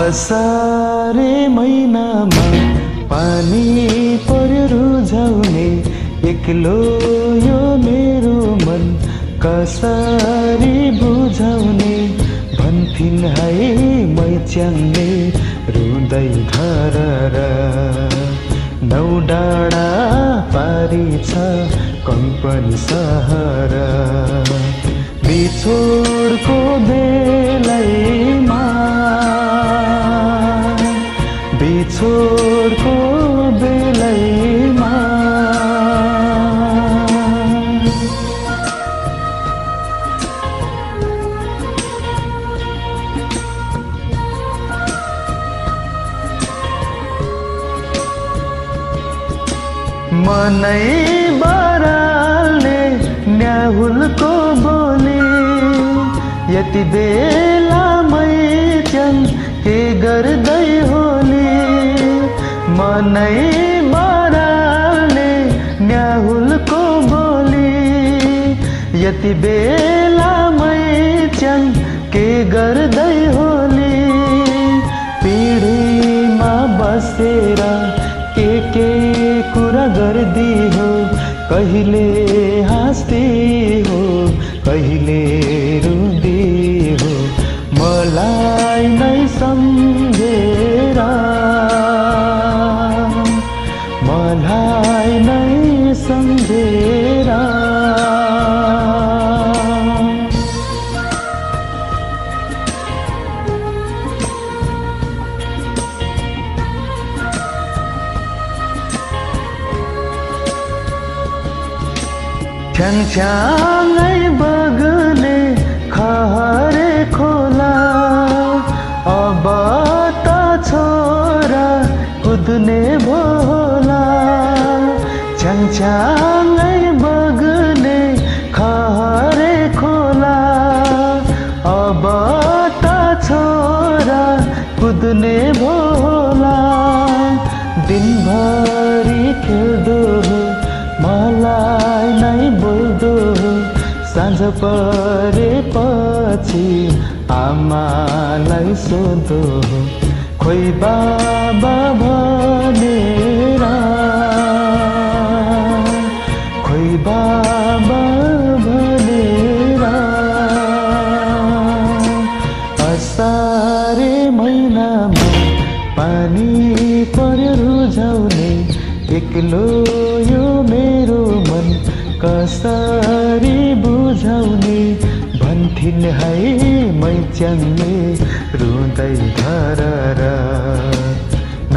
असारे महिनामा पानी पर्यो रुझाउने एक्लो यो मेरो मन कसरी बुझाउने भन्थिन् है मै च्याङ्ने रुँदै धरर नौ डाँडा पारी छ कम्पनी सहर बिछोडको बेलैमा बिछोडको बेलैमा मनै बराल्ने न्याहुलको बोली यति बेला मै च्याङ के गर्दै होली मनै बराल्ने न्याहुलको बोली यति बेला मै च्याङ के गर्दै होली पिँढीमा बसेर के कुरा गर्दी हो कहिले हाँस्दी हो कहिले रुँदी हो मलाई नै सम्झेर मलाई नै सम्झेर छ्याङछ्याङै बग्ने खहरे खोला अब त छोरा कुद्ने भोला छ्याङछ्याङै बग्ने खहरे खोला अब त छोरा कुद्ने भोला दिनभरि खेल्दो मलाई नै बोल्दो साँझ परेपछि आमालाई सोध्दो खोइ बाबा भनेर खोइ बाबा भनेर असारे महिनामा पानी पर्यो रुझाउने एक्लो यो मेरो मन कसरी बुझाउने भन्थिन् है मै च्याङ्ने रुँदै धरर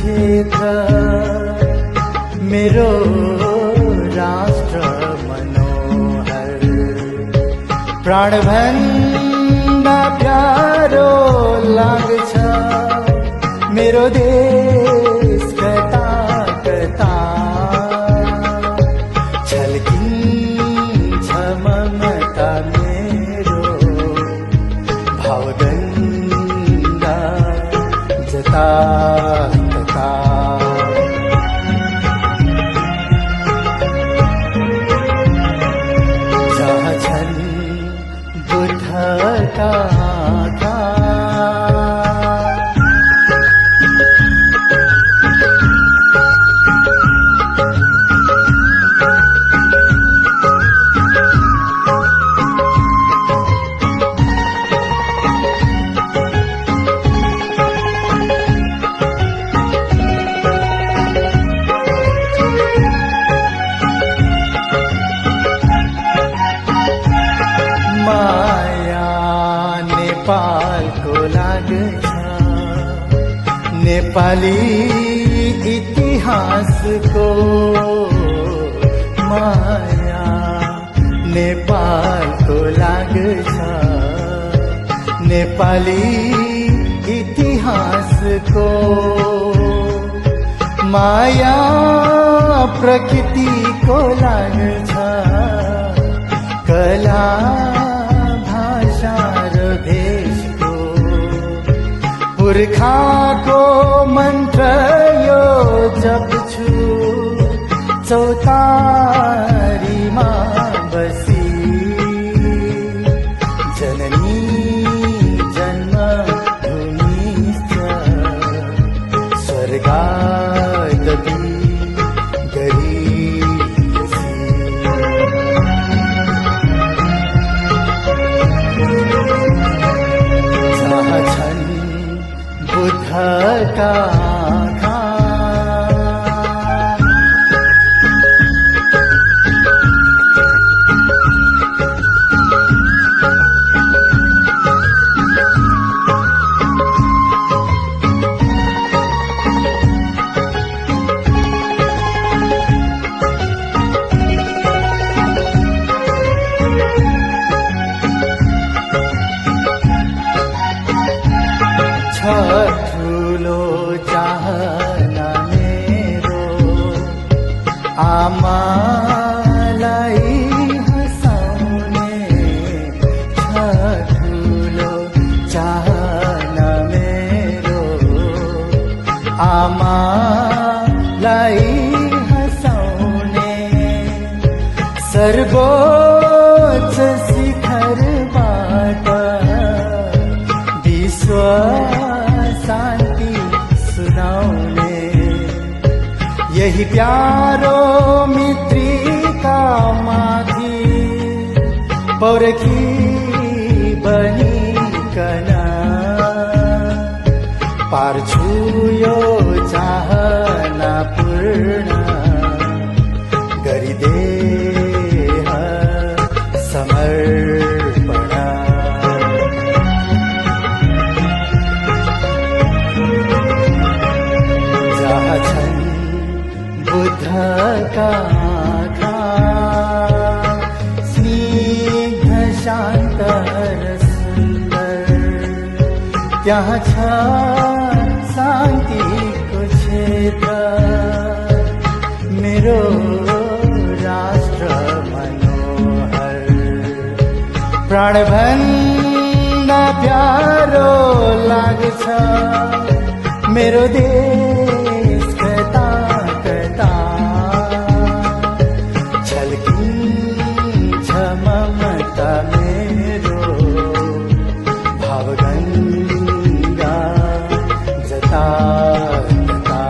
क्षेत्र मेरो राष्ट्र मनोहर प्राणभन्दा प्यारो लाग्छ मेरो देश कता कता छल्किन्छ ममता मेरो भावगङ्गा जता तता जहाँ छन् बुद्धका आँखा माया नेपालको लाग्छ नेपाली इतिहासको माया नेपालको लाग्छ नेपाली इतिहासको माया प्रकृतिको लाग्छ कला भाषा र भेषको पुर्खाको मन्त्र यो जप्छु चौतारीमा बसी जननी जन्मभूमिश्च स्वर्गादपि गरीयसी जहाँ छन् बुद्धका आँखा ठुलो चाहना मेरो आमालाई हँसाउने ठुलो चाहना मेरो आमालाई हँसाउने सर्वोच्च शिखरबाट विश्व शान्ति सुनाउने यही प्यारो मित्रिका माथि पौरखी बनिकन पार्छु यो चाहना पूर्ण गरिदे समर्पण जहाँ छन् बुद्धका आँखा स्निग्ध शान्त र सुन्दर त्यहाँ छ शान्तिको क्षेत्र मेरो राष्ट्र मनोहर प्राणभन्दा प्यारो लाग्छ मेरो देश कता कता छल्किन्छ ममता मेरो भावगङ्गा जता तता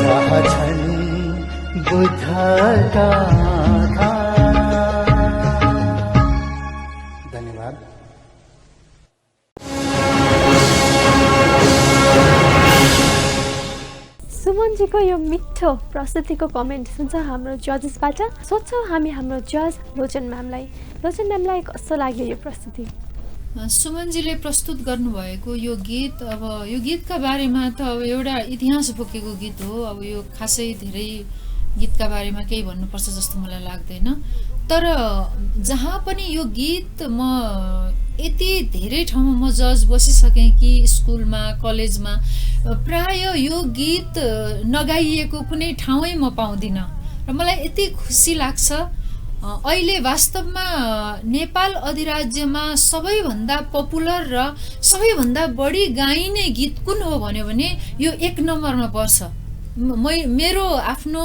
जहाँ छन् बुद्धका आँखा। धन्यवाद। सुमनजीको यो मिठो प्रस्तुतिको कमेन्ट सुन्छ हाम्रो जजेसबाट। सोध्छौँ हामी हाम्रो जज लोचन म्यामलाई कस्तो लाग्यो यो प्रस्तुति? सुमनजीले प्रस्तुत गर्नुभएको यो गीत, अब यो गीतका बारेमा त अब एउटा इतिहास बोकेको गीत हो। अब यो खासै धेरै गीतका बारेमा केही भन्नुपर्छ जस्तो मलाई लाग्दैन। तर जहाँ पनि यो गीत म यति धेरै ठाउँमा म जज बसिसकेँ कि स्कुलमा कलेजमा प्राय यो गीत नगाइएको कुनै ठाउँै म पाउँदिनँ र मलाई यति खुसी लाग्छ। अहिले वास्तवमा नेपाल अधिराज्यमा सबैभन्दा पपुलर र सबैभन्दा बढी गाइने गीत कुन हो भन्यो भने यो 1 नम्बरमा पर्छ मेरो आफ्नो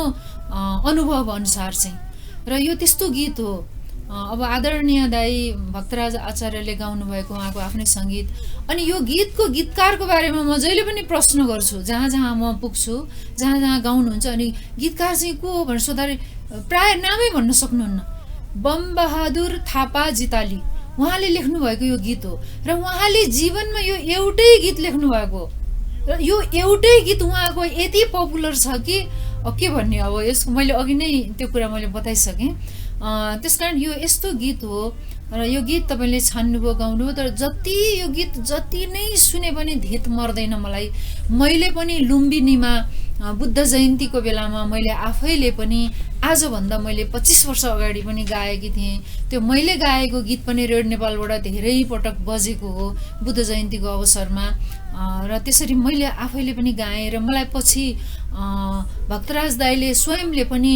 अनुभव अनुसार चाहिँ। र यो त्यस्तो गीत हो। अब आदरणीय दाई भक्तराज आचार्यले गाउनु भएको उहाँको आफ्नै सङ्गीत। अनि यो गीतको गीतकारको बारेमा म जहिले पनि प्रश्न गर्छु, जहाँ जहाँ म पुग्छु, जहाँ जहाँ गाउनुहुन्छ अनि गीतकार चाहिँ को हो भनेर सोद्धाखेरि प्राय नामै भन्न सक्नुहुन्न। बम बहादुर थापा जिताली उहाँले लेख्नु भएको यो गीत हो र उहाँले जीवनमा यो एउटै गीत लेख्नु भएको र यो एउटै गीत उहाँको यति पपुलर छ कि के भन्ने। अब यसको मैले अघि नै त्यो कुरा मैले बताइसकेँ। त्यसकारण यो यस्तो गीत हो र यो गीत तपाईँले छान्नुभयो, गाउनुभयो। तर जति यो गीत जति नै सुने पनि धित मर्दैन मलाई। मैले पनि लुम्बिनीमा बुद्ध जयन्तीको बेलामा मैले आफैले पनि आजभन्दा मैले 25 वर्ष अगाडि पनि गाएकी थिएँ। त्यो मैले गाएको गीत पनि रेडियो नेपालबाट धेरै पटक बजेको हो बुद्ध जयन्तीको अवसरमा। र त्यसरी मैले आफैले पनि गाएँ र मलाई पछि भक्तराज दाईले स्वयंले पनि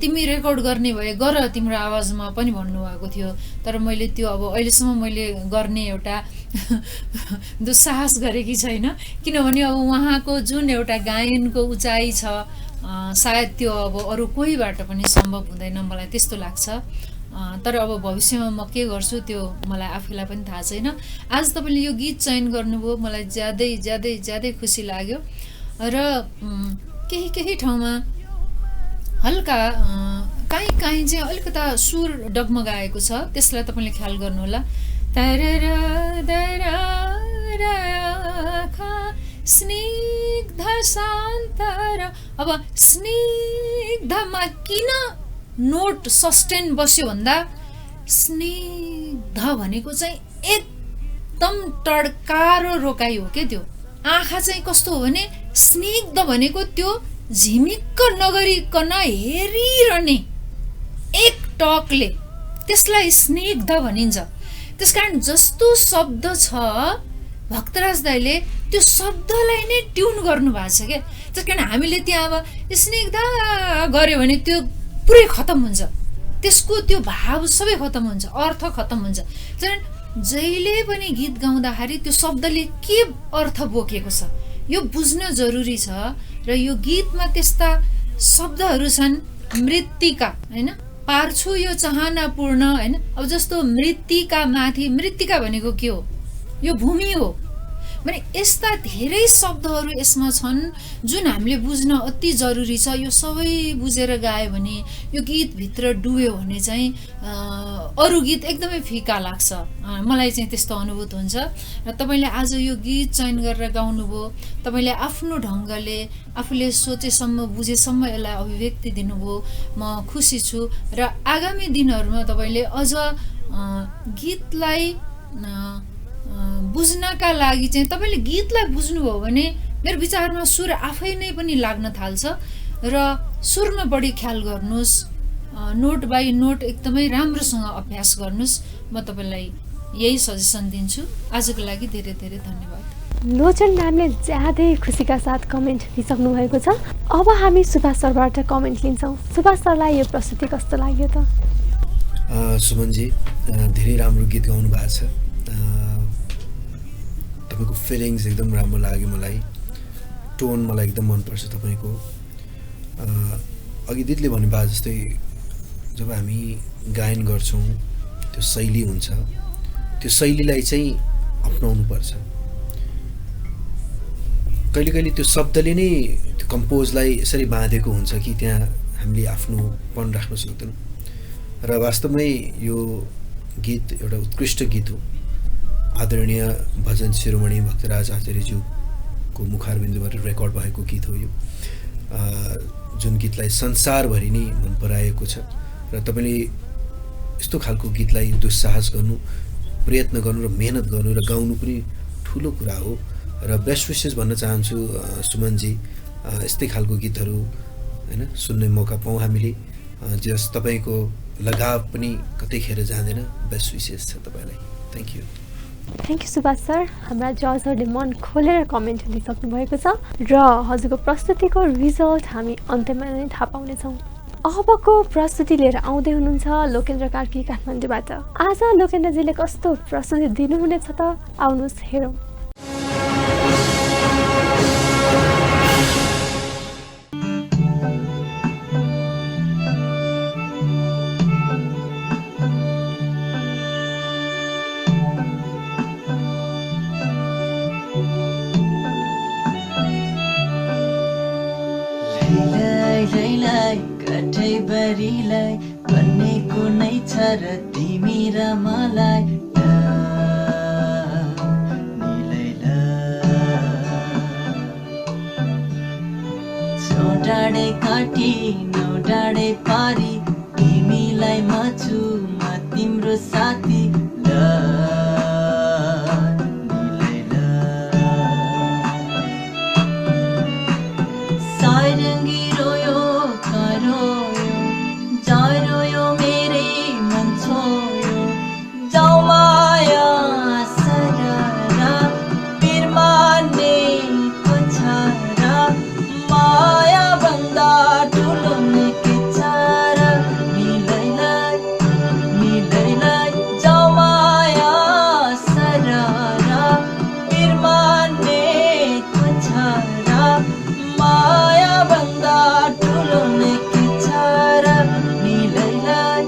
तिमी रेकर्ड गर्ने भए गर तिम्रो आवाजमा पनि भन्नुभएको थियो। तर मैले त्यो अब अहिलेसम्म मैले गर्ने एउटा दुस्साहस गरेकी छैन, किनभने अब उहाँको जुन एउटा गायनको उचाइ छ सायद त्यो अब अरू कोहीबाट पनि सम्भव हुँदैन, मलाई त्यस्तो लाग्छ। तर अब भविष्यमा म के गर्छु त्यो मलाई आफैलाई पनि थाहा छैन। आज तपाईँले यो गीत चयन गर्नुभयो, मलाई ज्यादै ज्यादै ज्यादै खुसी लाग्यो। र केही ठाउँमा हल्का काहीँ चाहिँ अलिकता सुर डगमगाएको छ, त्यसलाई तपाईँले ख्याल गर्नुहोला। स्निग्ध शान्त र अब स्निग्धमा किन नोट सस्टेन बस्यो भन्दा स्निग्ध भनेको चाहिँ एकदम टड्कारो रोकाइ हो क्या। त्यो आँखा चाहिँ कस्तो हो भने स्निग्ध भनेको त्यो झिमिक्क नगरिकन हेरिरहने एक टकले, त्यसलाई स्निग्ध भनिन्छ। त्यसकारण जस्तो शब्द छ भक्तराज दाईले त्यो शब्दलाई नै ट्युन गर्नु भएको छ क्या। त्यसकारण हामीले त्यहाँ अब स्निग्ध गऱ्यो भने त्यो पुरै खतम हुन्छ, त्यसको त्यो भाव सबै खतम हुन्छ, अर्थ खतम हुन्छ। त्यसकारण जहिले पनि गीत गाउँदाखेरि त्यो शब्दले के अर्थ बोकेको छ यो बुझ्न जरुरी छ। र यो गीतमा त्यस्ता शब्दहरू छन्, मृत्तिका हैन, पार्छु यो चाहना पूर्ण हैन। अब जस्तो मृत्तिका माथि, मृत्तिका भनेको के हो? यो भूमि हो। माने यस्ता धेरै शब्दहरू यसमा छन् जुन हामीले बुझ्न अति जरुरी छ। यो सबै बुझेर गायो भने, यो गीतभित्र डुब्यो भने चाहिँ अरू गीत एकदमै फिका लाग्छ। मलाई चाहिँ त्यस्तो अनुभूत हुन्छ। र तपाईँले आज यो गीत चयन गरेर गाउनुभयो, तपाईँले आफ्नो ढङ्गले आफूले सोचेसम्म बुझेसम्म यसलाई अभिव्यक्ति दिनुभयो, म खुसी छु। र आगामी दिनहरूमा तपाईँले अझ गीतलाई बुझ्नका लागि चाहिँ तपाईँले गीतलाई बुझ्नुभयो भने मेरो विचारमा सुर आफै नै पनि लाग्न थाल्छ। र सुरमा बढी ख्याल गर्नुहोस्, नोट बाई नोट एकदमै राम्रोसँग अभ्यास गर्नुहोस्। म तपाईँलाई यही सजेसन दिन्छु। आजको लागि धेरै धेरै धन्यवाद। लोचन म्यामले ज्यादै खुसीका साथ कमेन्ट दिइसक्नु भएको छ। अब हामी सुभाष सरबाट कमेन्ट लिन्छौँ। सुभाष सरलाई यो प्रस्तुति कस्तो लाग्यो त? सुमनजी धेरै राम्रो गीत गाउनु भएको छ। तपाईँको फिलिङ्स एकदम राम्रो लाग्यो मलाई, टोन मलाई एकदम मनपर्छ तपाईँको। अघि दिदीले भन्नुभएको जस्तै जब हामी गायन गर्छौँ त्यो शैली हुन्छ, त्यो शैलीलाई चाहिँ अपनाउनुपर्छ। कहिले कहिले त्यो शब्दले नै त्यो कम्पोजलाई यसरी बाँधेको हुन्छ कि त्यहाँ हामीले आफ्नोपन राख्न सक्दैनौँ। र वास्तवमै यो गीत एउटा उत्कृष्ट गीत हो। आदरणीय भजन शिरोमणि भक्तराज आचार्यज्यूको मुखारबिन्दुबाट रेकर्ड भएको गीत हो यो, जुन गीतलाई संसारभरि नै मन पराएको छ। र तपाईँले यस्तो खालको गीतलाई दुस्साहस गर्नु प्रयत्न गर्नु र मेहनत गर्नु र गाउनु पनि ठुलो कुरा हो र बेस्ट विशेस भन्न चाहन्छु सुमनजी यस्तै खालको गीतहरू हैन सुन्ने मौका पाऊँ हामीले जस तपाईको लगाव पनि कतैखेर जाँदैन बेस्ट विशेस छ तपाईलाई thank you thank you Subhash sir हाम्रा जजहरूले मन खोलेर कमेन्ट दिइसक्नु भएको छ र हजुरको प्रस्तुतिको रिजल्ट हामी अन्त्यमा नै थाहा पाउनेछौँ अबको प्रस्तुति लिएर आउँदै हुनुहुन्छ लोकेन्द्र कार्की काठमाडौँबाट आज लोकेन्द्रजीले कस्तो प्रस्तुति दिनुहुनेछ त आउनुहोस् हेरौँ कठैबरीलाई भन्ने कुनै छ र तिमी र मलाई डाँडे काटी नौ डाँडे पारी तिमीलाई म छु म तिम्रो साथी सारङ्गी रोयो करोयो जारोयो मेरै मन छोयो जाऊ माया सररा पिर मानेको छ र माया भन्दा ठुलो के छ र मिलैलाई जाऊ माया सररा पिर मानेको छ र माया भन्दा ठुलो के छ र मिलैलाई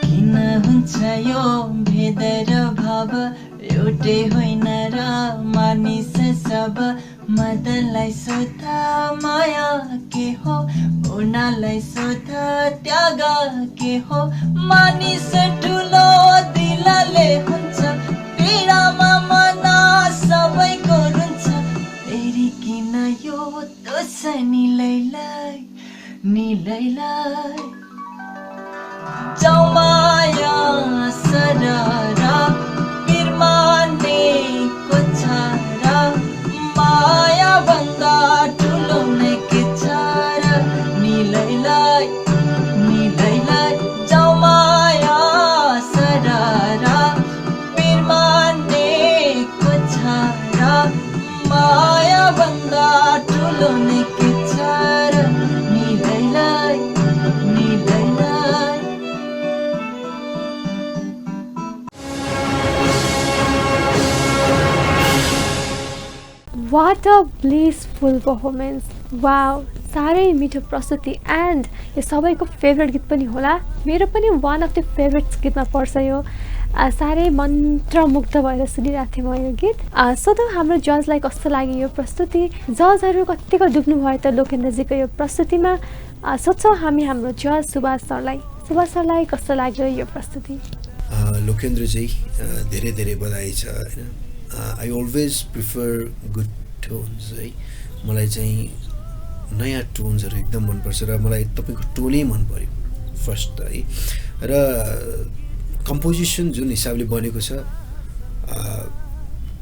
किन हुन्छ यो भेद र भाव एउटै होइन र मानिस सब मदनलाई सोध माया के हो उनीलाई सोध त्याग के हो मानिस ठुलो दिलले हुन्छ पीडामा मना सबैको रुन्छ फेरि किन यो दोष निलैलाई जाऊ माया सररा पिर मानेको छ र माया भन्दा ठुलो के छ र मिलैलाई जाऊ माया सररा पिर मानेको छ र माया भन्दा ठुलो के छ र मिलैलाई What a blissful performance! Wow साह्रै मिठो प्रस्तुति एन्ड यो सबैको फेभरेट गीत पनि होला मेरो पनि वान अफ द फेभरेट गीतमा पर्छ यो साह्रै मन्त्रमुग्ध भएर सुनिरहेको थिएँ म यो गीत सोधौँ हाम्रो जजलाई कस्तो लाग्यो यो प्रस्तुति जजहरू कतिको डुब्नु भयो त लोकेन्द्रजीको यो प्रस्तुतिमा सोध्छौँ हामी हाम्रो जज सुभाष सरलाई कस्तो लाग्यो यो प्रस्तुति लोकेन्द्रजी धेरै धेरै बधाई छ हैन I always prefer good tones है मलाई चाहिँ नयाँ टोन्सहरू एकदम मनपर्छ र मलाई तपाईँको टोनै मन पर्यो फर्स्ट है र कम्पोजिसन जुन हिसाबले बनेको छ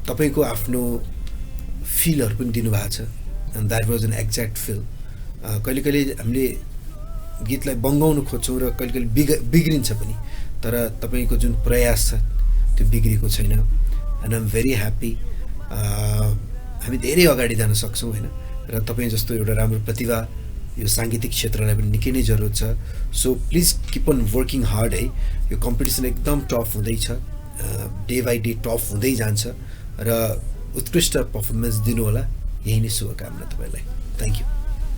तपाईँको आफ्नो फिलहरू पनि दिनुभएको छ and that was an exact feel कहिले कहिले हामीले गीतलाई बङ्गाउनु खोज्छौँ र कहिले कहिले बिग्रिन्छ पनि तर तपाईँको जुन प्रयास छ त्यो बिग्रेको छैन and I am very happy हामी धेरै अगाडि जान सक्छौँ होइन र तपाईँ जस्तो एउटा राम्रो प्रतिभा यो साङ्गीतिक क्षेत्रलाई पनि निकै नै जरुरत छ so please keep on working hard है यो कम्पिटिसन एकदम टफ हुँदैछ डे बाई डे टफ हुँदै जान्छ र उत्कृष्ट पर्फर्मेन्स दिनु होला यही नै शुभकामना तपाईँलाई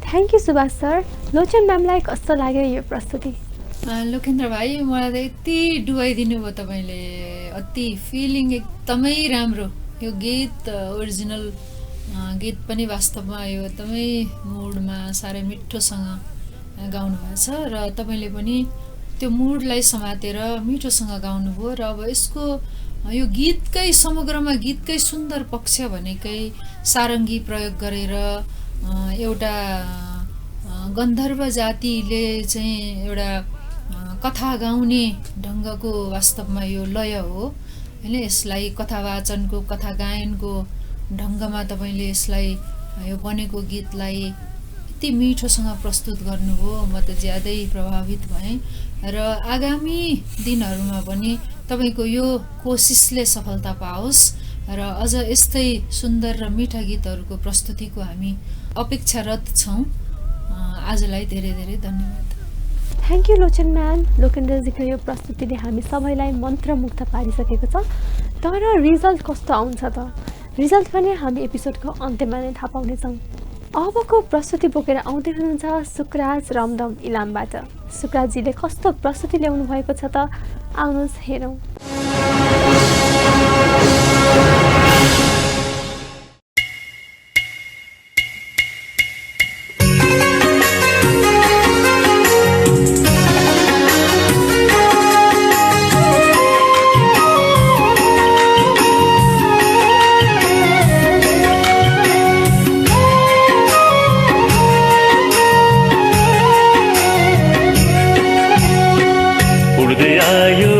थ्याङ्क यू सुभाष सर लोचन म्यामलाई कस्तो लाग्यो यो प्रस्तुति लोकेन्द्र भाइ मलाई त यति डुबाइदिनु भयो तपाईँले, अति फिलिङ एकदमै राम्रो। यो गीत ओरिजिनल गीत पनि वास्तवमा यो एकदमै मुडमा साह्रै मिठोसँग गाउनु भएको छ र तपाईँले पनि त्यो मुडलाई समातेर मिठोसँग गाउनुभयो। र अब यसको यो गीतकै समग्रमा गीतकै सुन्दर पक्ष भनेकै सारङ्गी प्रयोग गरेर एउटा गन्धर्व जातिले चाहिँ एउटा कथा गाउने ढङ्गको वास्तवमा यो लय हो हैन। यसलाई कथावाचनको कथा गायनको ढङ्गमा तपाईँले यसलाई यो बनेको गीतलाई यति मिठोसँग प्रस्तुत गर्नुभयो। म त ज्यादै प्रभावित भएँ र आगामी दिनहरूमा पनि तपाईँको यो कोसिसले सफलता पाओस् र अझ यस्तै सुन्दर र मिठा गीतहरूको प्रस्तुतिको हामी अपेक्षारत छौँ। आजलाई धेरै धेरै धन्यवाद। Thank you Lochan ma'am. लोकेन्द्रजीको यो प्रस्तुतिले हामी सबैलाई मन्त्रमुग्ध पारिसकेको छ। तर रिजल्ट कस्तो आउँछ त? रिजल्ट पनि हामी एपिसोडको अन्त्यमा नै थाहा पाउनेछौँ। अबको प्रस्तुति बोकेर आउँदै हुनुहुन्छ सुकराज रमदम इलामबाट। सुकराजजीले कस्तो प्रस्तुति ल्याउनु भएको छ त? आउनुहोस् हेरौँ। उड्दै आयो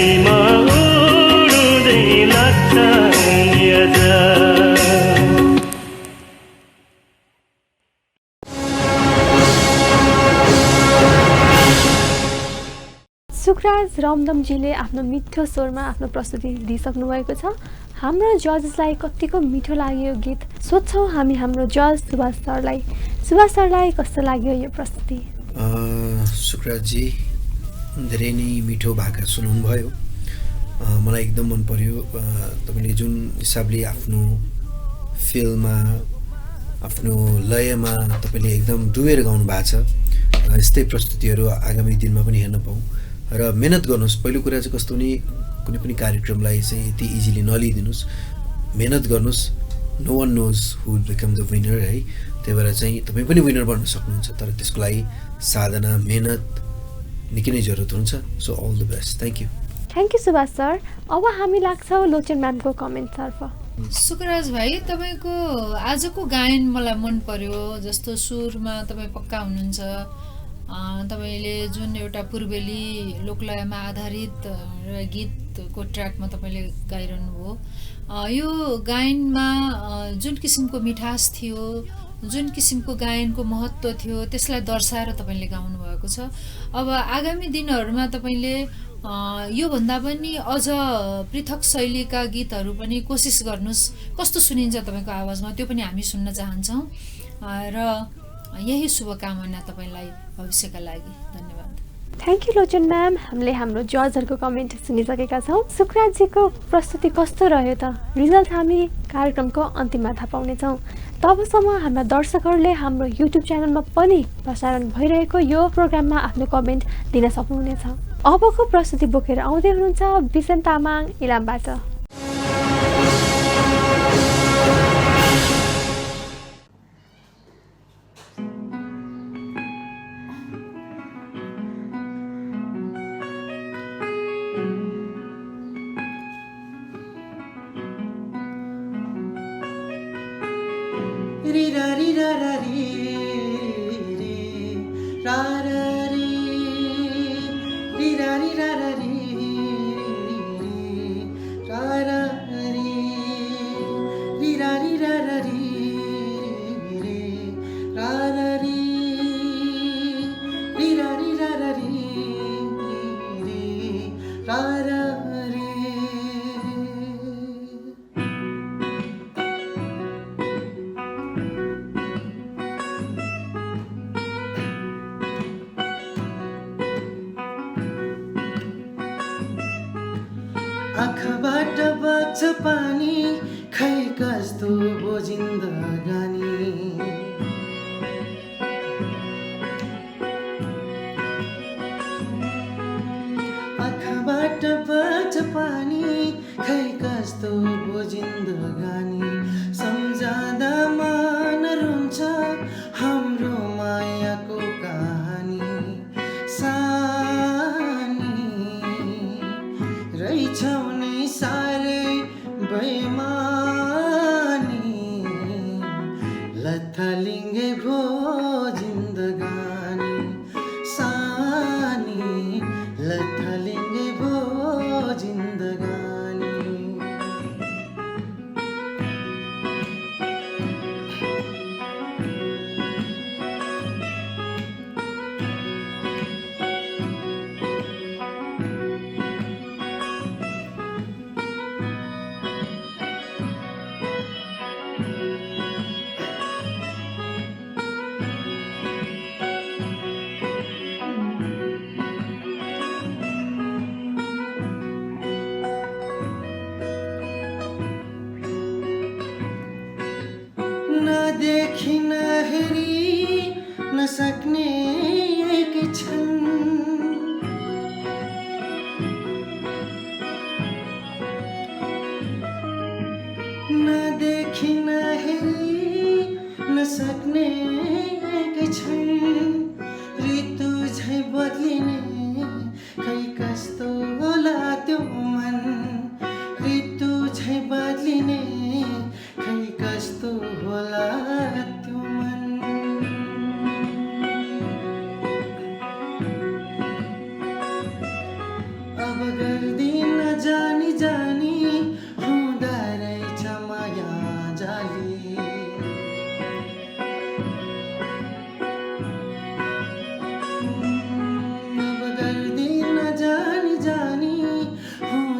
आकाशैमा उडुँदै लाग्छ नि अझ। सुखराज रमदमजीले आफ्नो मिठो स्वरमा आफ्नो प्रस्तुति दिइसक्नु भएको छ। हाम्रो जजेसलाई कतिको मिठो लाग्यो यो गीत सोध्छौँ हामी हाम्रो जज सुभाष सरलाई। सुभाष सरलाई कस्तो लाग्यो यो प्रस्तुति? सुखराजजी धेरै नै मिठो भाका सुनाउनु भयो। मलाई एकदम मन पर्यो। तपाईँले जुन हिसाबले आफ्नो फिलमा आफ्नो लयमा तपाईँले एकदम डुबेर गाउनु भएको छ, यस्तै प्रस्तुतिहरू आगामी दिनमा पनि हेर्न पाऊँ। र मेहनत गर्नुहोस्। पहिलो कुरा चाहिँ कस्तो भने कुनै पनि कार्यक्रमलाई चाहिँ यति इजिली नलिदिनुहोस्, मेहनत गर्नुहोस्। No one knows who will become the winner है। त्यही भएर चाहिँ तपाईँ पनि विनर बन्न सक्नुहुन्छ, तर त्यसको लागि साधना मेहनत निकै नै जरुरत हुन्छ। So all the best. Thank you. Thank you Subhash sir. अब हामी लाग्छौँ लोचन म्यामको कमेन्टतर्फ। सुखराज भाइ, तपाईँको आजको गायन मलाई मन पर्यो। जस्तो सुरमा तपाईँ पक्का हुनुहुन्छ। तपाईँले जुन एउटा पूर्वेली लोकलयमा आधारित गीतको ट्र्याकमा तपाईँले गाइरहनु भयो, यो गायनमा जुन किसिमको मिठास थियो, जुन किसिमको गायनको महत्त्व थियो, त्यसलाई दर्शाएर तपाईँले गाउनु भएको छ। अब आगामी दिनहरूमा तपाईँले योभन्दा पनि अझ पृथक शैलीका गीतहरू पनि कोसिस गर्नुहोस्। कस्तो सुनिन्छ तपाईँको आवाजमा त्यो पनि हामी सुन्न चाहन्छौँ र यही शुभकामना तपाईँलाई भविष्यका लागि। धन्यवाद। Thank you Lochan ma'am. हामीले हाम्रो जजहरूको कमेन्ट सुनिसकेका छौँ। सुखराजजीको प्रस्तुति कस्तो रह्यो त रिजल्ट हामी कार्यक्रमको अन्तिममा थाहा पाउनेछौँ। तबसम्म हाम्रा दर्शकहरूले हाम्रो युट्युब च्यानलमा पनि प्रसारण भइरहेको यो प्रोग्राममा आफ्नो कमेन्ट दिन सक्नुहुनेछ। अबको प्रस्तुति बोकेर आउँदै हुनुहुन्छ बिसन तामाङ इलामबाट। आँखाबाट बग्छ पानी, खै कस्तो भो जिन्दगानी। आँखाबाट बग्छ पानी, खै कस्तो भो जिन्दगानी। सम्झाँदा मन रुन्छ हाम्रो मायाको कहानी। सानी रहेछौ नै साह्रै बेमानी, लथालिङ्गे भो जिन्दगानी। सानी लथालिङ्गे भो जिन्दगानी। नदेखि नहेरी नसक्ने एक क्षण, नदेखि नहेरी नसक्ने एक क्षण। ऋतु झै बदलिने खै कस्तो होला त्यो मन। ऋतु झै बदलिने खै कस्तो होला त्यो मन। अब गर्दिन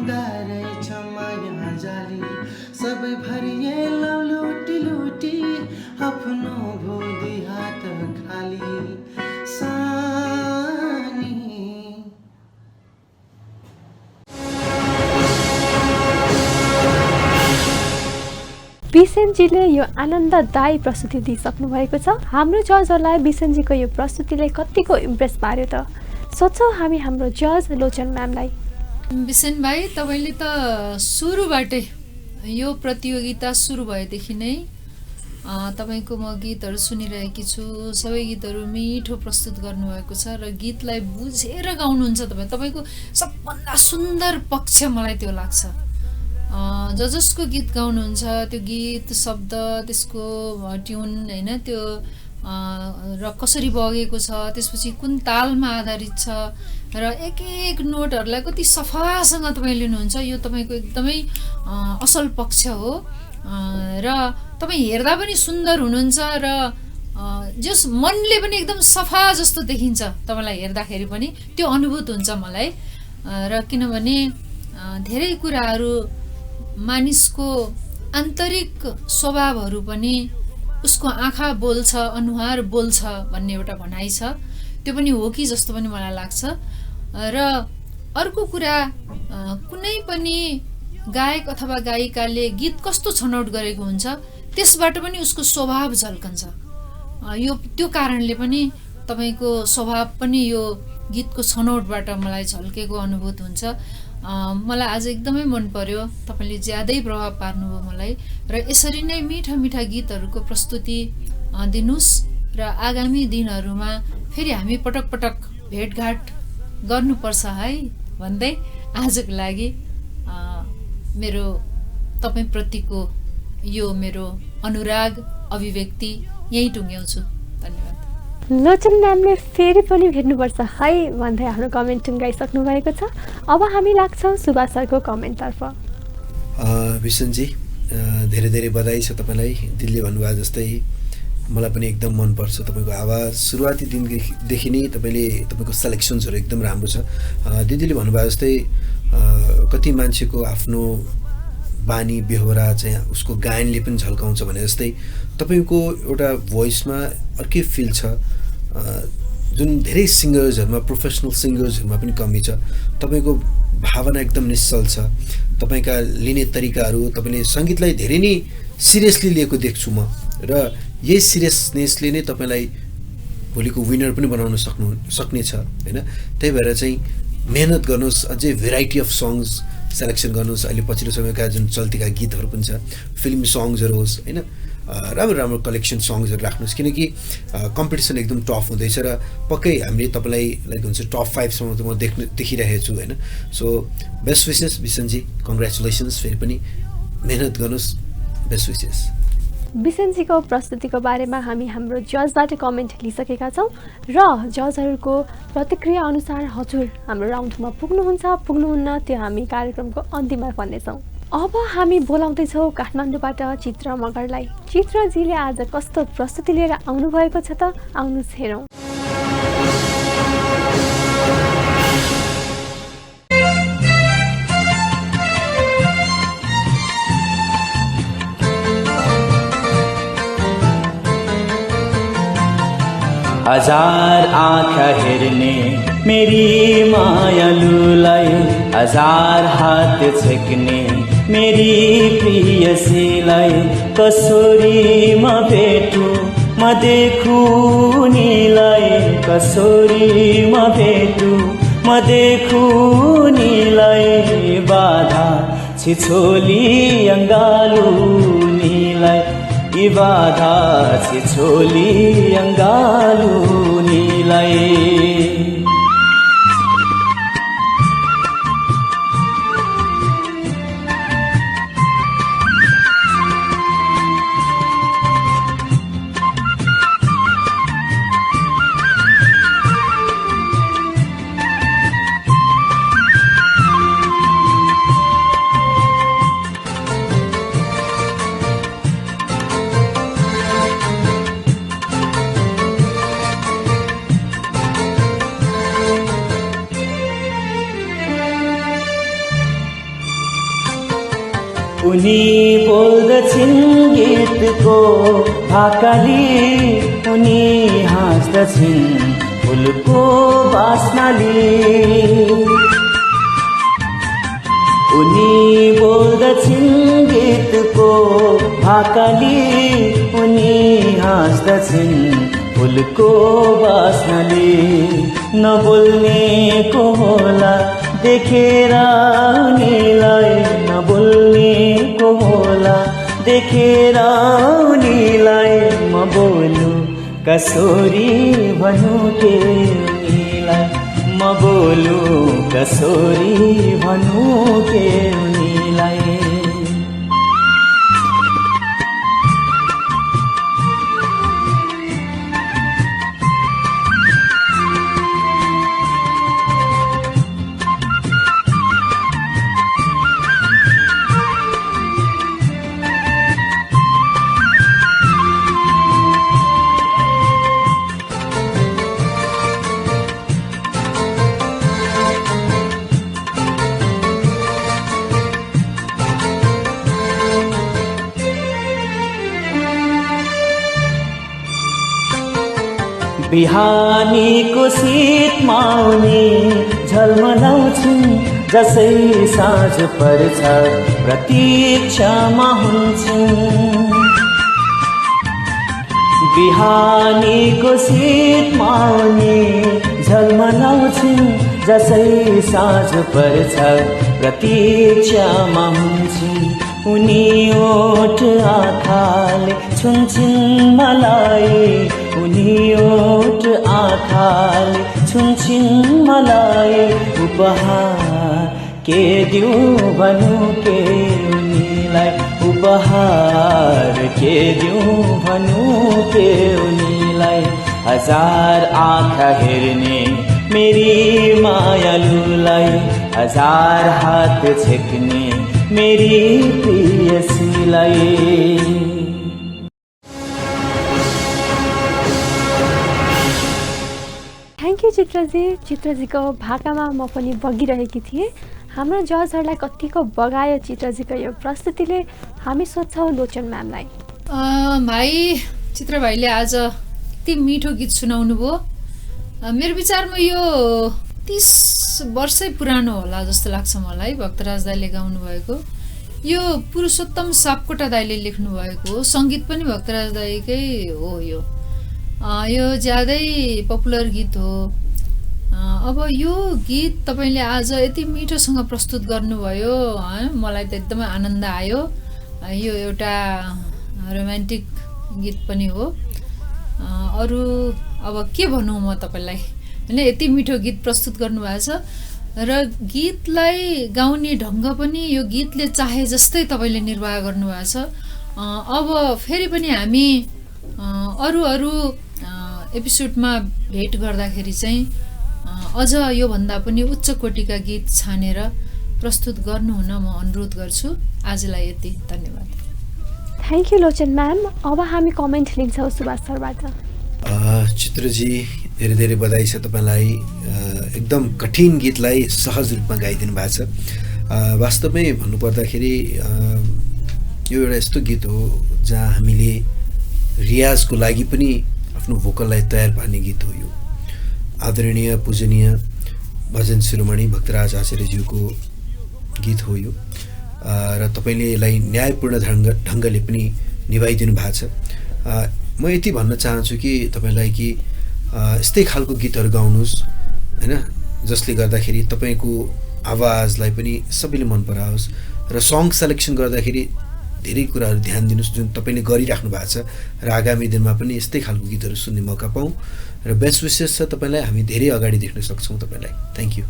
हुँदा रहेछ माया जाली सबै भरिए लौलुटी लुटी आफ्नो भो दुई हात खाली सानी बिसेनजीले यो आनन्ददायी प्रस्तुति दिइसक्नु भएको छ। हाम्रो जजहरूलाई बिसेनजीको यो प्रस्तुतिले कतिको इम्प्रेस पार्यो त सोच्छौँ हामी हाम्रो जज लोचन म्यामलाई। बिसेन भाइ, तपाईँले त सुरुबाटै यो प्रतियोगिता सुरु भएदेखि नै तपाईँको म गीतहरू सुनिरहेकी छु। सबै गीतहरू मिठो प्रस्तुत गर्नुभएको छ र गीतलाई बुझेर गाउनुहुन्छ तपाईँ। तपाईँको सबभन्दा सुन्दर पक्ष मलाई त्यो लाग्छ। जसको गीत गाउनुहुन्छ त्यो गीत शब्द त्यसको ट्युन होइन त्यो र कसरी बगेको छ, त्यसपछि कुन तालमा आधारित छ र एक एक नोटहरूलाई कति सफासँग तपाईँ लिनुहुन्छ, यो तपाईँको एकदमै असल पक्ष हो। र तपाईँ हेर्दा पनि सुन्दर हुनुहुन्छ र जस मनले पनि एकदम सफा जस्तो देखिन्छ तपाईँलाई हेर्दाखेरि पनि त्यो अनुभूत हुन्छ मलाई। र किनभने धेरै कुराहरू मानिसको आन्तरिक स्वभावहरू पनि उसको आँखा बोल्छ, अनुहार बोल्छ भन्ने एउटा भनाइ छ, त्यो पनि हो कि जस्तो पनि मलाई लाग्छ। र अर्को कुरा, कुनै पनि गायक अथवा गायिकाले गीत कस्तो छनौट गरेको हुन्छ त्यसबाट पनि उसको स्वभाव झल्कन्छ। यो त्यो कारणले पनि तपाईँको स्वभाव पनि यो गीतको छनौटबाट मलाई झल्केको अनुभूत हुन्छ। मलाई आज एकदमै मन पर्यो, तपाईँले ज्यादै प्रभाव पार्नुभयो मलाई। र यसरी नै मिठा मिठा गीतहरूको प्रस्तुति दिनुहोस् र आगामी दिनहरूमा फेरि हामी पटक पटक भेटघाट गर्नुपर्छ है भन्दै आजको लागि मेरो तपाईँप्रतिको यो मेरो अनुराग अभिव्यक्ति यहीँ टुङ्ग्याउँछु। धन्यवाद। लोचन म्यामले फेरि पनि भेट्नुपर्छ है भन्दै आफ्नो कमेन्ट टुङ्गाइसक्नु भएको छ। अब हामी लाग्छौँ सुभाष सरको कमेन्टतर्फ। विशनजी, धेरै धेरै बधाई छ तपाईँलाई। दिदीले भन्नुभयो जस्तै मलाई पनि एकदम मनपर्छ तपाईँको आवाज। सुरुवाती दिनदेखि नै तपाईँको सेलेक्सन्सहरू एकदम राम्रो छ। दिदीले भन्नुभयो जस्तै कति मान्छेको आफ्नो बानी बेहोरा चाहिँ उसको गायनले पनि झल्काउँछ भने जस्तै तपाईँको एउटा भोइसमा अर्कै फिल छ जुन धेरै सिङ्गर्सहरूमा, प्रोफेसनल सिङ्गर्सहरूमा पनि कमी छ। तपाईँको भावना एकदम निश्चल छ। तपाईँका लिने तरिकाहरू, तपाईँले सङ्गीतलाई धेरै नै सिरियसली लिएको देख्छु म र यही सिरियसनेसले नै तपाईँलाई भोलिको विनर पनि बनाउन सक्नेछ होइन। त्यही भएर चाहिँ मेहनत गर्नुहोस्, अझै भेराइटी अफ सङ्ग्स सेलेक्सन गर्नुहोस्। अहिले पछिल्लो समयका जुन चल्तीका गीतहरू पनि छ, फिल्मी सङ्ग्सहरू होस् होइन, राम्रो राम्रो कलेक्सन सङ्ग्सहरू राख्नुहोस्, किनकि कम्पिटिसन एकदम टफ हुँदैछ र पक्कै हामीले तपाईँलाई लाइक हुन्छ टप 5 सम्म त म देखिरहेको छु होइन। सो बेस्ट विसेस बिसनजी, कङ्ग्रेचुलेसन्स। फेरि पनि मेहनत गर्नुहोस्, बेस्ट विसेस। बिसेनजीको प्रस्तुतिको बारेमा हामी हाम्रो जजबाट कमेन्ट लिइसकेका छौँ र जजहरूको प्रतिक्रिया अनुसार हजुर हाम्रो राउन्डमा पुग्नुहुन्न त्यो हामी कार्यक्रमको अन्तिममा भन्नेछौँ। अब हामी बोलाउँदैछौँ काठमाडौँबाट चित्र मगरलाई। चित्रजीले आज कस्तो प्रस्तुति लिएर आउनुभएको छ त आउनुहोस् हेरौँ। हजार आँखा हेर्ने मेरी मायालुलाई, हजार हात छेक्ने मेरी प्रियसीलाई, कसरी म भेटु म देखु नीलाई, कसरी म भेटु म देखु नीलाई, बाधा छिछोली अङ्गालु नीलाई, यी बाधा छिछोली अङ्गालु नीलाई। उनी बोल्दछिन् गीतको भाकाली, उनी हाँस्दछिन् फुलको बास्नाले। उनी बोल्दछिन् गीतको भाकाली, उनी हाँस्दछिन् फुलको बास्नाले। नबोल्नेको होला देखेर उनीलाई, नबोल्नेको होला देखेर उनीलाई। म बोलु कसोरी भनु के उनीलाई, म बोलु कसोरी भनु के उनीलाई। बिहानीको शीतमा उनी झलमलाउँछिन्, जसै साँझ पर्छ प्रतीक्षामा हुन्छन्। बिहानीको शीतमा उनी झलमलाउँछिन्, जसै साँझ पर्छ प्रतीक्षामा हुन्छन्। उनी ओठ आँखाले छुन्छिन् मलाई, उनी ओठ आँखाले छुन्छिन् मलाई। उपहार के दिउँ भनु के उनीलाई, उपहार के दिउँ भनु के उनीलाई। हजार आँखा हेर्ने मेरी मायालुलाई, हजार हात छेक्ने मेरी प्रियसीलाई। Thank you चित्रजी। चित्रजीको भाकामा म पनि बगिरहेकी थिएँ। हाम्रो जजहरूलाई कतिको बगायो चित्रजीको यो प्रस्तुतिले, हामी सोध्छौँ लोचन म्यामलाई। भाइ चित्र भाइले आज यति मिठो गीत सुनाउनु भयो। मेरो विचारमा यो 30 वर्षै पुरानो होला जस्तो लाग्छ मलाई, भक्तराज दाइले गाउनु भएको। यो पुरुषोत्तम सापकोटा दाइले लेख्नु भएको हो, सङ्गीत पनि भक्तराज दाइकै हो। यो ज्यादै पपुलर गीत हो। अब यो गीत तपाईँले आज यति मिठोसँग प्रस्तुत गर्नुभयो, मलाई त एकदमै आनन्द आयो। यो एउटा रोमान्टिक गीत पनि हो। अरू अब के भनौँ म तपाईँलाई, होइन, यति मिठो गीत प्रस्तुत गर्नुभएको छ र गीतलाई गाउने ढङ्ग पनि यो गीतले चाहे जस्तै तपाईँले निर्वाह गर्नुभएको छ। अब फेरि पनि हामी अरू एपिसोडमा भेट गर्दाखेरि चाहिँ अझ योभन्दा पनि उच्च कोटिका गीत छानेर प्रस्तुत गर्नुहुन म अनुरोध गर्छु। आजलाई यति, धन्यवाद। Thank you Lochan ma'am. अब हामी कमेन्ट लिन्छौँ सुभाष सरबाट। चित्रजी धेरै धेरै बधाई छ तपाईँलाई। एकदम कठिन गीतलाई सहज रूपमा गाइदिनु भएको छ। वास्तवमै भन्नुपर्दाखेरि यो एउटा यस्तो गीत हो जहाँ हामीले रियाजको लागि पनि आफ्नो भोकललाई तयार पार्ने गीत हो। यो आदरणीय पूजनीय भजन शिरोमणि भक्तराज आचार्यज्यूको गीत हो यो, र तपाईँले यसलाई न्यायपूर्ण ढङ्गले पनि निभाइदिनु भएको छ। म यति भन्न चाहन्छु कि तपाईँलाई कि यस्तै खालको गीतहरू गाउनुहोस्, होइन, जसले गर्दाखेरि तपाईँको आवाजलाई पनि सबैले मन पराओस्। र सङ सेलेक्सन गर्दाखेरि धेरै कुराहरू ध्यान दिनुहोस् जुन तपाईँले गरिराख्नु भएको छ, र आगामी दिनमा पनि यस्तै खालको गीतहरू सुन्ने मौका पाऊँ। र बेस्ट विशेष छ तपाईँलाई, हामी धेरै अगाडि देख्न सक्छौँ तपाईँलाई। Thank you.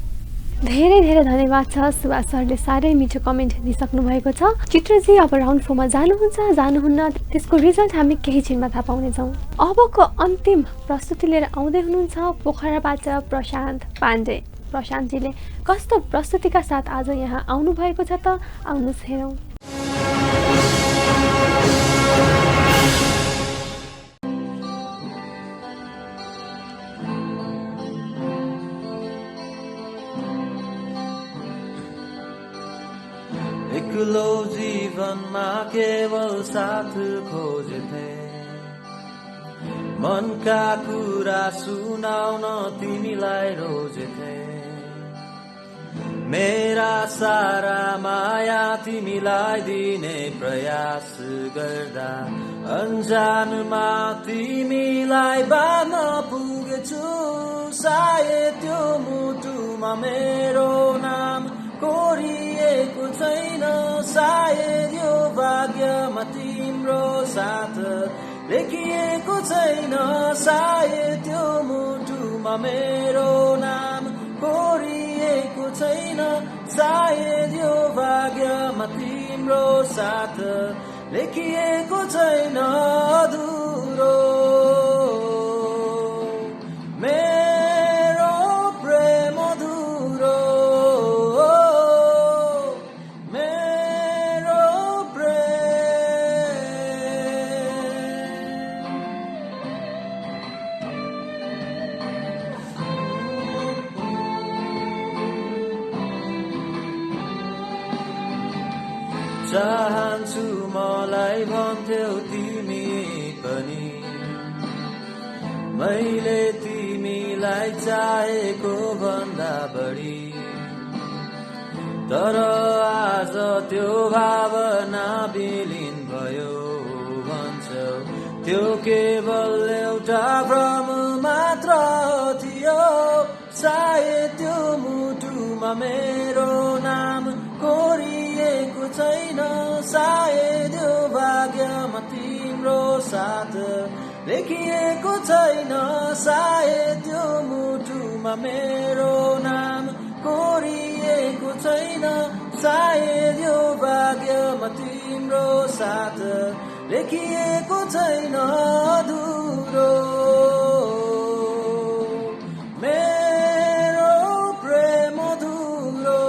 धेरै धेरै धन्यवाद छ। सुभाष सरले साह्रै मिठो कमेन्ट दिइसक्नु भएको छ। चित्रजी अब राउन्ड 4 मा जानुहुन्छ जानुहुन्न त्यसको रिजल्ट हामी केही छिनमा थाहा पाउनेछौँ। अबको अन्तिम प्रस्तुति लिएर आउँदै हुनुहुन्छ पोखराबाट प्रशान्त पाण्डे। प्रशान्तजीले कस्तो प्रस्तुतिका साथ आज यहाँ आउनुभएको छ त आउनुहोस् हेरौँ। एक्लो जीवनमा केवल साथ खोजेथे मनका कुरा सुनाउन तिमीलाई रोजेथे मेरा सारा माया तिमीलाई दिने प्रयास गर्दा अन्जानमा तिमीलाई बाँध्न पुगेछु सायद त्यो मुटुमा मेरो नाम कोरिएको छैन सायद यो भाग्यमा तिम्रो साथ लेखिएको छैन सायद त्यो मुटुमा मेरो नाम कोरिएको छैन सायद यो भाग्यमा तिम्रो साथ लेखिएको छैन अधुरो मेरो प्रेम अधुरो मेरो चाहन्छु मलाई भन्थ्यौ तिमी पनि मैले तिमीलाई चाहेको भन्दा बढी तर आज त्यो भावना विलीन भयो भन्छौ त्यो केवल एउटा भ्रम मात्र थियो सायद त्यो मुटुमा मेरो नाम कोरिएको छैन सायद यो भाग्यमा तिम्रो साथ लेखिएको छैन सायद यो मुटुमा मेरो नाम कोरिएको छैन सायद यो भाग्यमा तिम्रो साथ लेखिएको छैन अधुरो मेरो प्रेम अधुरो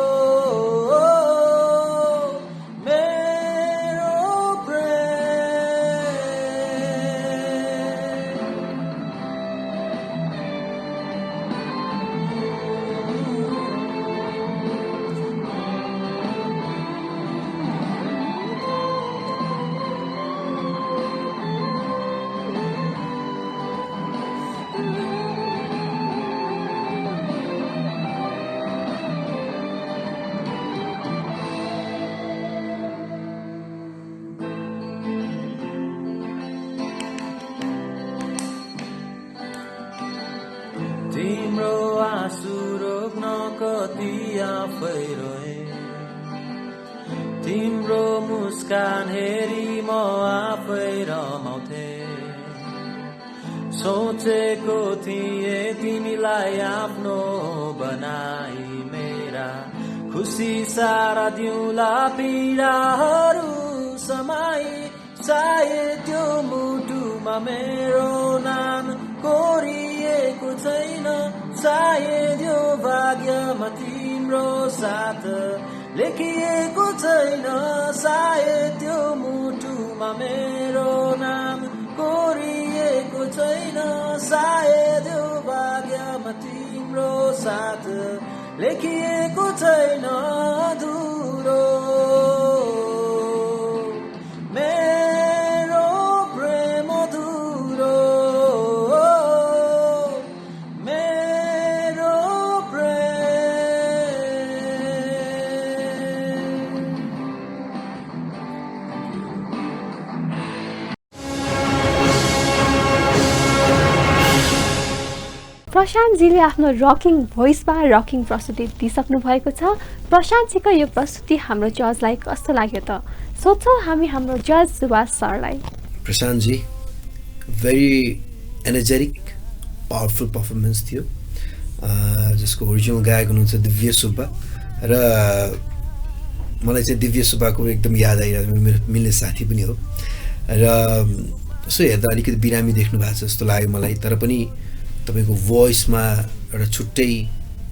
तिम्रो आँसु रोक्न कति आफै रोए तिम्रो मुस्कान हेरी म आफै रमाउँथे सोचेको थिए तिमीलाई आफ्नो बनाई मेरा खुसी सारा दिउँला पीडाहरू समाई सायद त्यो मुटुमा मेरो नाम कोरिएको छैन सायद यो भाग्यमा तिम्रो साथ लेखिएको छैन सायद त्यो मुटुमा मेरो नाम कोरिएको छैन सायद यो भाग्यमा तिम्रो साथ लेखिएको छैन अधुरो मेरो प्रेम अधुरो प्रशान्तजीले आफ्नो रकिङ भोइसमा रकिङ प्रस्तुति दिइसक्नु भएको छ। प्रशान्तजीको यो प्रस्तुति हाम्रो जजलाई कस्तो लाग्यो त सोध्छौँ हामी हाम्रो जज सुभाष सरलाई। प्रशान्तजी भेरी एनर्जेटिक पावरफुल पर्फर्मेन्स थियो जसको ओरिजिनल गायक हुनुहुन्छ दिव्य सुब्बा र मलाई चाहिँ दिव्य सुब्बाको एकदम याद आइरहेको मेरो मिल्ने साथी पनि हो र यसो हेर्दा अलिकति बिरामी देख्नु भएको छ जस्तो लाग्यो मलाई तर पनि तपाईको भोइसमा एउटा छुट्टै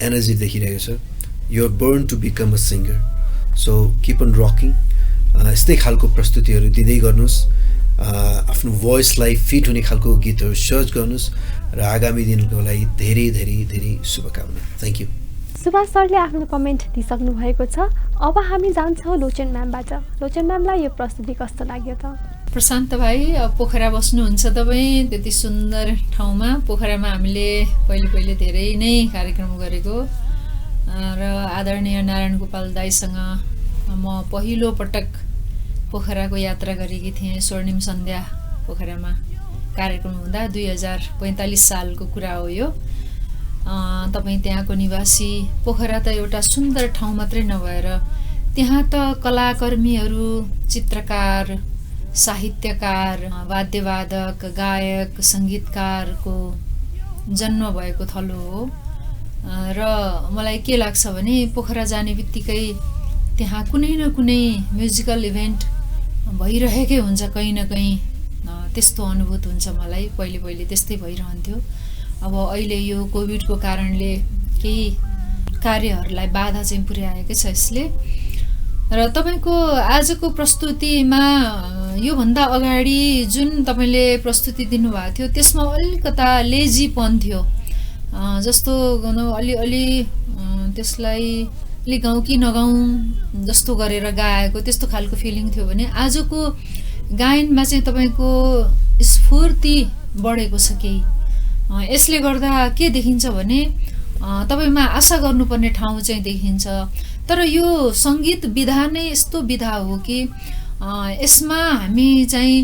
एनर्जी देखिरहेको छ। You are born to become a singer so keep on rocking यस्तै खालको प्रस्तुतिहरू दिँदै गर्नुहोस् आफ्नो भोइसलाई फिट हुने खालको गीतहरू सर्च गर्नुहोस् र आगामी दिनको लागि धेरै धेरै धेरै शुभकामना। Thank you. सुभाष सरले आफ्नो कमेन्ट दिइसक्नु भएको छ। अब हामी जान्छौँ लोचन म्यामबाट। लोचन म्यामलाई यो प्रस्तुति कस्तो लाग्यो त? प्रशान्त भाइ, पोखरा बस्नुहुन्छ तपाईँ त्यति सुन्दर ठाउँमा। पोखरामा हामीले पहिले धेरै नै कार्यक्रम गरेको र आदरणीय नारायण गोपाल दाईसँग म पहिलो पटक पोखराको यात्रा गरेकी थिएँ। स्वर्णिम सन्ध्या पोखरामा कार्यक्रम हुँदा 2045 सालको कुरा हो यो। तपाईँ त्यहाँको निवासी। पोखरा त एउटा सुन्दर ठाउँ मात्रै नभएर त्यहाँ त कलाकर्मीहरू, चित्रकार, साहित्यकार, वाद्यवादक, गायक, सङ्गीतकारको जन्म भएको थलो हो। र मलाई के लाग्छ भने पोखरा जाने बित्तिकै त्यहाँ कुनै न कुनै म्युजिकल इभेन्ट भइरहेकै हुन्छ कहीँ न कहीँ, त्यस्तो अनुभूत हुन्छ मलाई। पहिले त्यस्तै भइरहन्थ्यो। अब अहिले यो कोभिडको कारणले केही कार्यहरूलाई बाधा चाहिँ पुर्याएकै छ यसले। र तपाईँको आजको प्रस्तुतिमा योभन्दा अगाडि जुन तपाईँले प्रस्तुति दिनुभएको थियो त्यसमा अलिकता लेजीपन थियो, जस्तो अलि त्यसलाई अलि गाउँ कि नगाउँ जस्तो गरेर गाएको त्यस्तो खालको फिलिङ थियो भने आजको गायनमा चाहिँ तपाईँको स्फूर्ति बढेको छ केही। यसले गर्दा के देखिन्छ भने तपाईँमा आशा गर्नुपर्ने ठाउँ चाहिँ देखिन्छ। तर यो सङ्गीत विधा नै यस्तो विधा हो कि यसमा हामी चाहिँ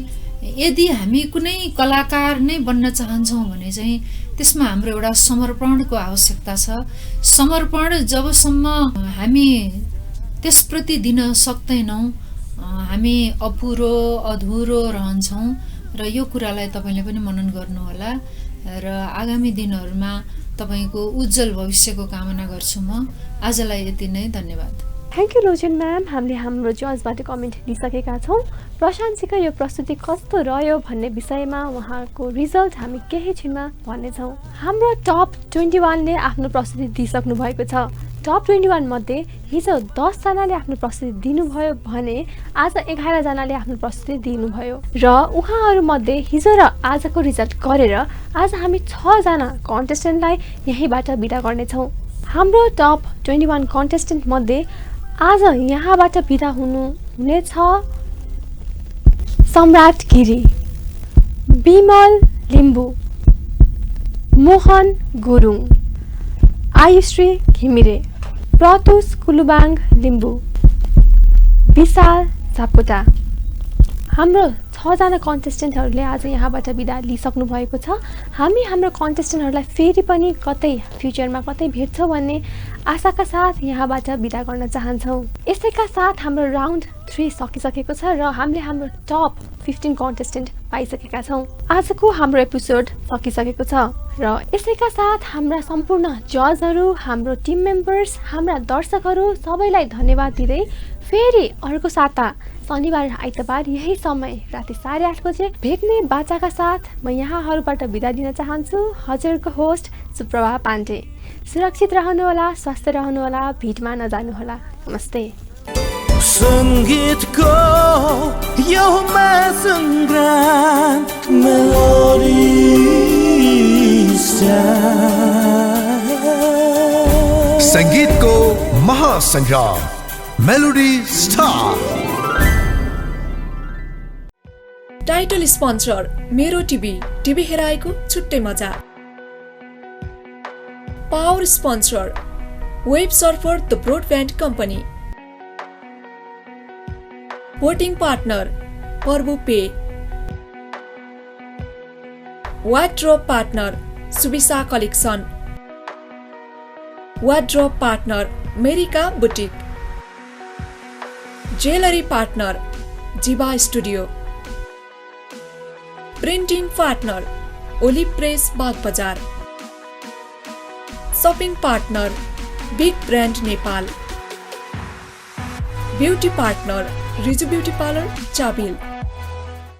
यदि हामी कुनै कलाकार नै बन्न चाहन्छौँ भने चाहिँ त्यसमा हाम्रो एउटा समर्पणको आवश्यकता छ। समर्पण जबसम्म हामी त्यसप्रति दिन सक्दैनौँ हामी अपुरो अधुरो रहन्छौँ। र यो कुरालाई तपाईँले पनि मनन गर्नुहोला र आगामी दिनहरूमा तपाईँको उज्जवल भविष्यको कामना गर्छु म। आजलाई यति नै, धन्यवाद। Thank you Lochan ma'am. हामीले हाम्रो जजबाट कमेन्ट दिइसकेका छौँ। प्रशान्तजीको यो प्रस्तुति कस्तो रह्यो भन्ने विषयमा उहाँको रिजल्ट हामी केही छिनमा भन्नेछौँ। हाम्रो टप 21ले आफ्नो प्रस्तुति दिइसक्नु भएको छ। टप 21 मध्ये हिजो 10 जनाले आफ्नो प्रस्तुति दिनुभयो भने आज 11 जनाले आफ्नो प्रस्तुति दिनुभयो र उहाँहरूमध्ये हिजो र आजको रिजल्ट गरेर आज हामी 6 जना कन्टेस्टेन्टलाई यहीँबाट बिदा गर्नेछौँ। हाम्रो टप 21 कन्टेस्टेन्ट मध्ये आज यहाँबाट बिदा हुनेछ सम्राट गिरी, बिमल लिम्बू, मोहन गुरुङ, आयुश्री घिमिरे, प्रतुष कुलुबाङ लिम्बू, विशाल सापकोटा। हाम्रो 6 जना कन्टेस्टेन्टहरूले आज यहाँबाट बिदा लिइसक्नु भएको छ। हामी हाम्रो कन्टेस्टेन्टहरूलाई फेरि पनि कतै फ्युचरमा कतै भेट्छौँ भन्ने आशाका साथ यहाँबाट बिदा गर्न चाहन्छौँ। यसैका साथ हाम्रो राउन्ड 3 सकिसकेको छ र हामीले हाम्रो टप 15 कन्टेस्टेन्ट पाइसकेका छौँ। आजको हाम्रो एपिसोड सकिसकेको छ र यसैका साथ हाम्रा सम्पूर्ण जजहरू, हाम्रो टिम मेम्बर्स, हाम्रा दर्शकहरू सबैलाई धन्यवाद दिँदै फेरि अर्को साता शनिबार आइतबार यही समय राति 8:30 बजे भेट्ने बाचाका साथ म यहाँहरूबाट बिदा दिन चाहन्छु। हजुरको होस्ट सुप्रभा पाण्डे। सुरक्षित रहनुहोला, स्वस्थ रहनुहोला, भिडमा नजानुहोला। नमस्ते। सङ्गीतको यो महासङ्ग्राम मेलोडी स्टार। संगीतको महासंग्राम melody star. Title sponsor Mero TV हेराएको छुट्टै मजा। Power sponsor web surfer the broadband company. Voting partner पर्वो pay. Wardrobe partner Subisa collection. Wardrobe partner Merika boutique. Jewellery partner Jeeva studio. Printing partner olive press Bagbazar. Shopping partner big brand Nepal. Beauty partner Riju beauty parlour चाबिल।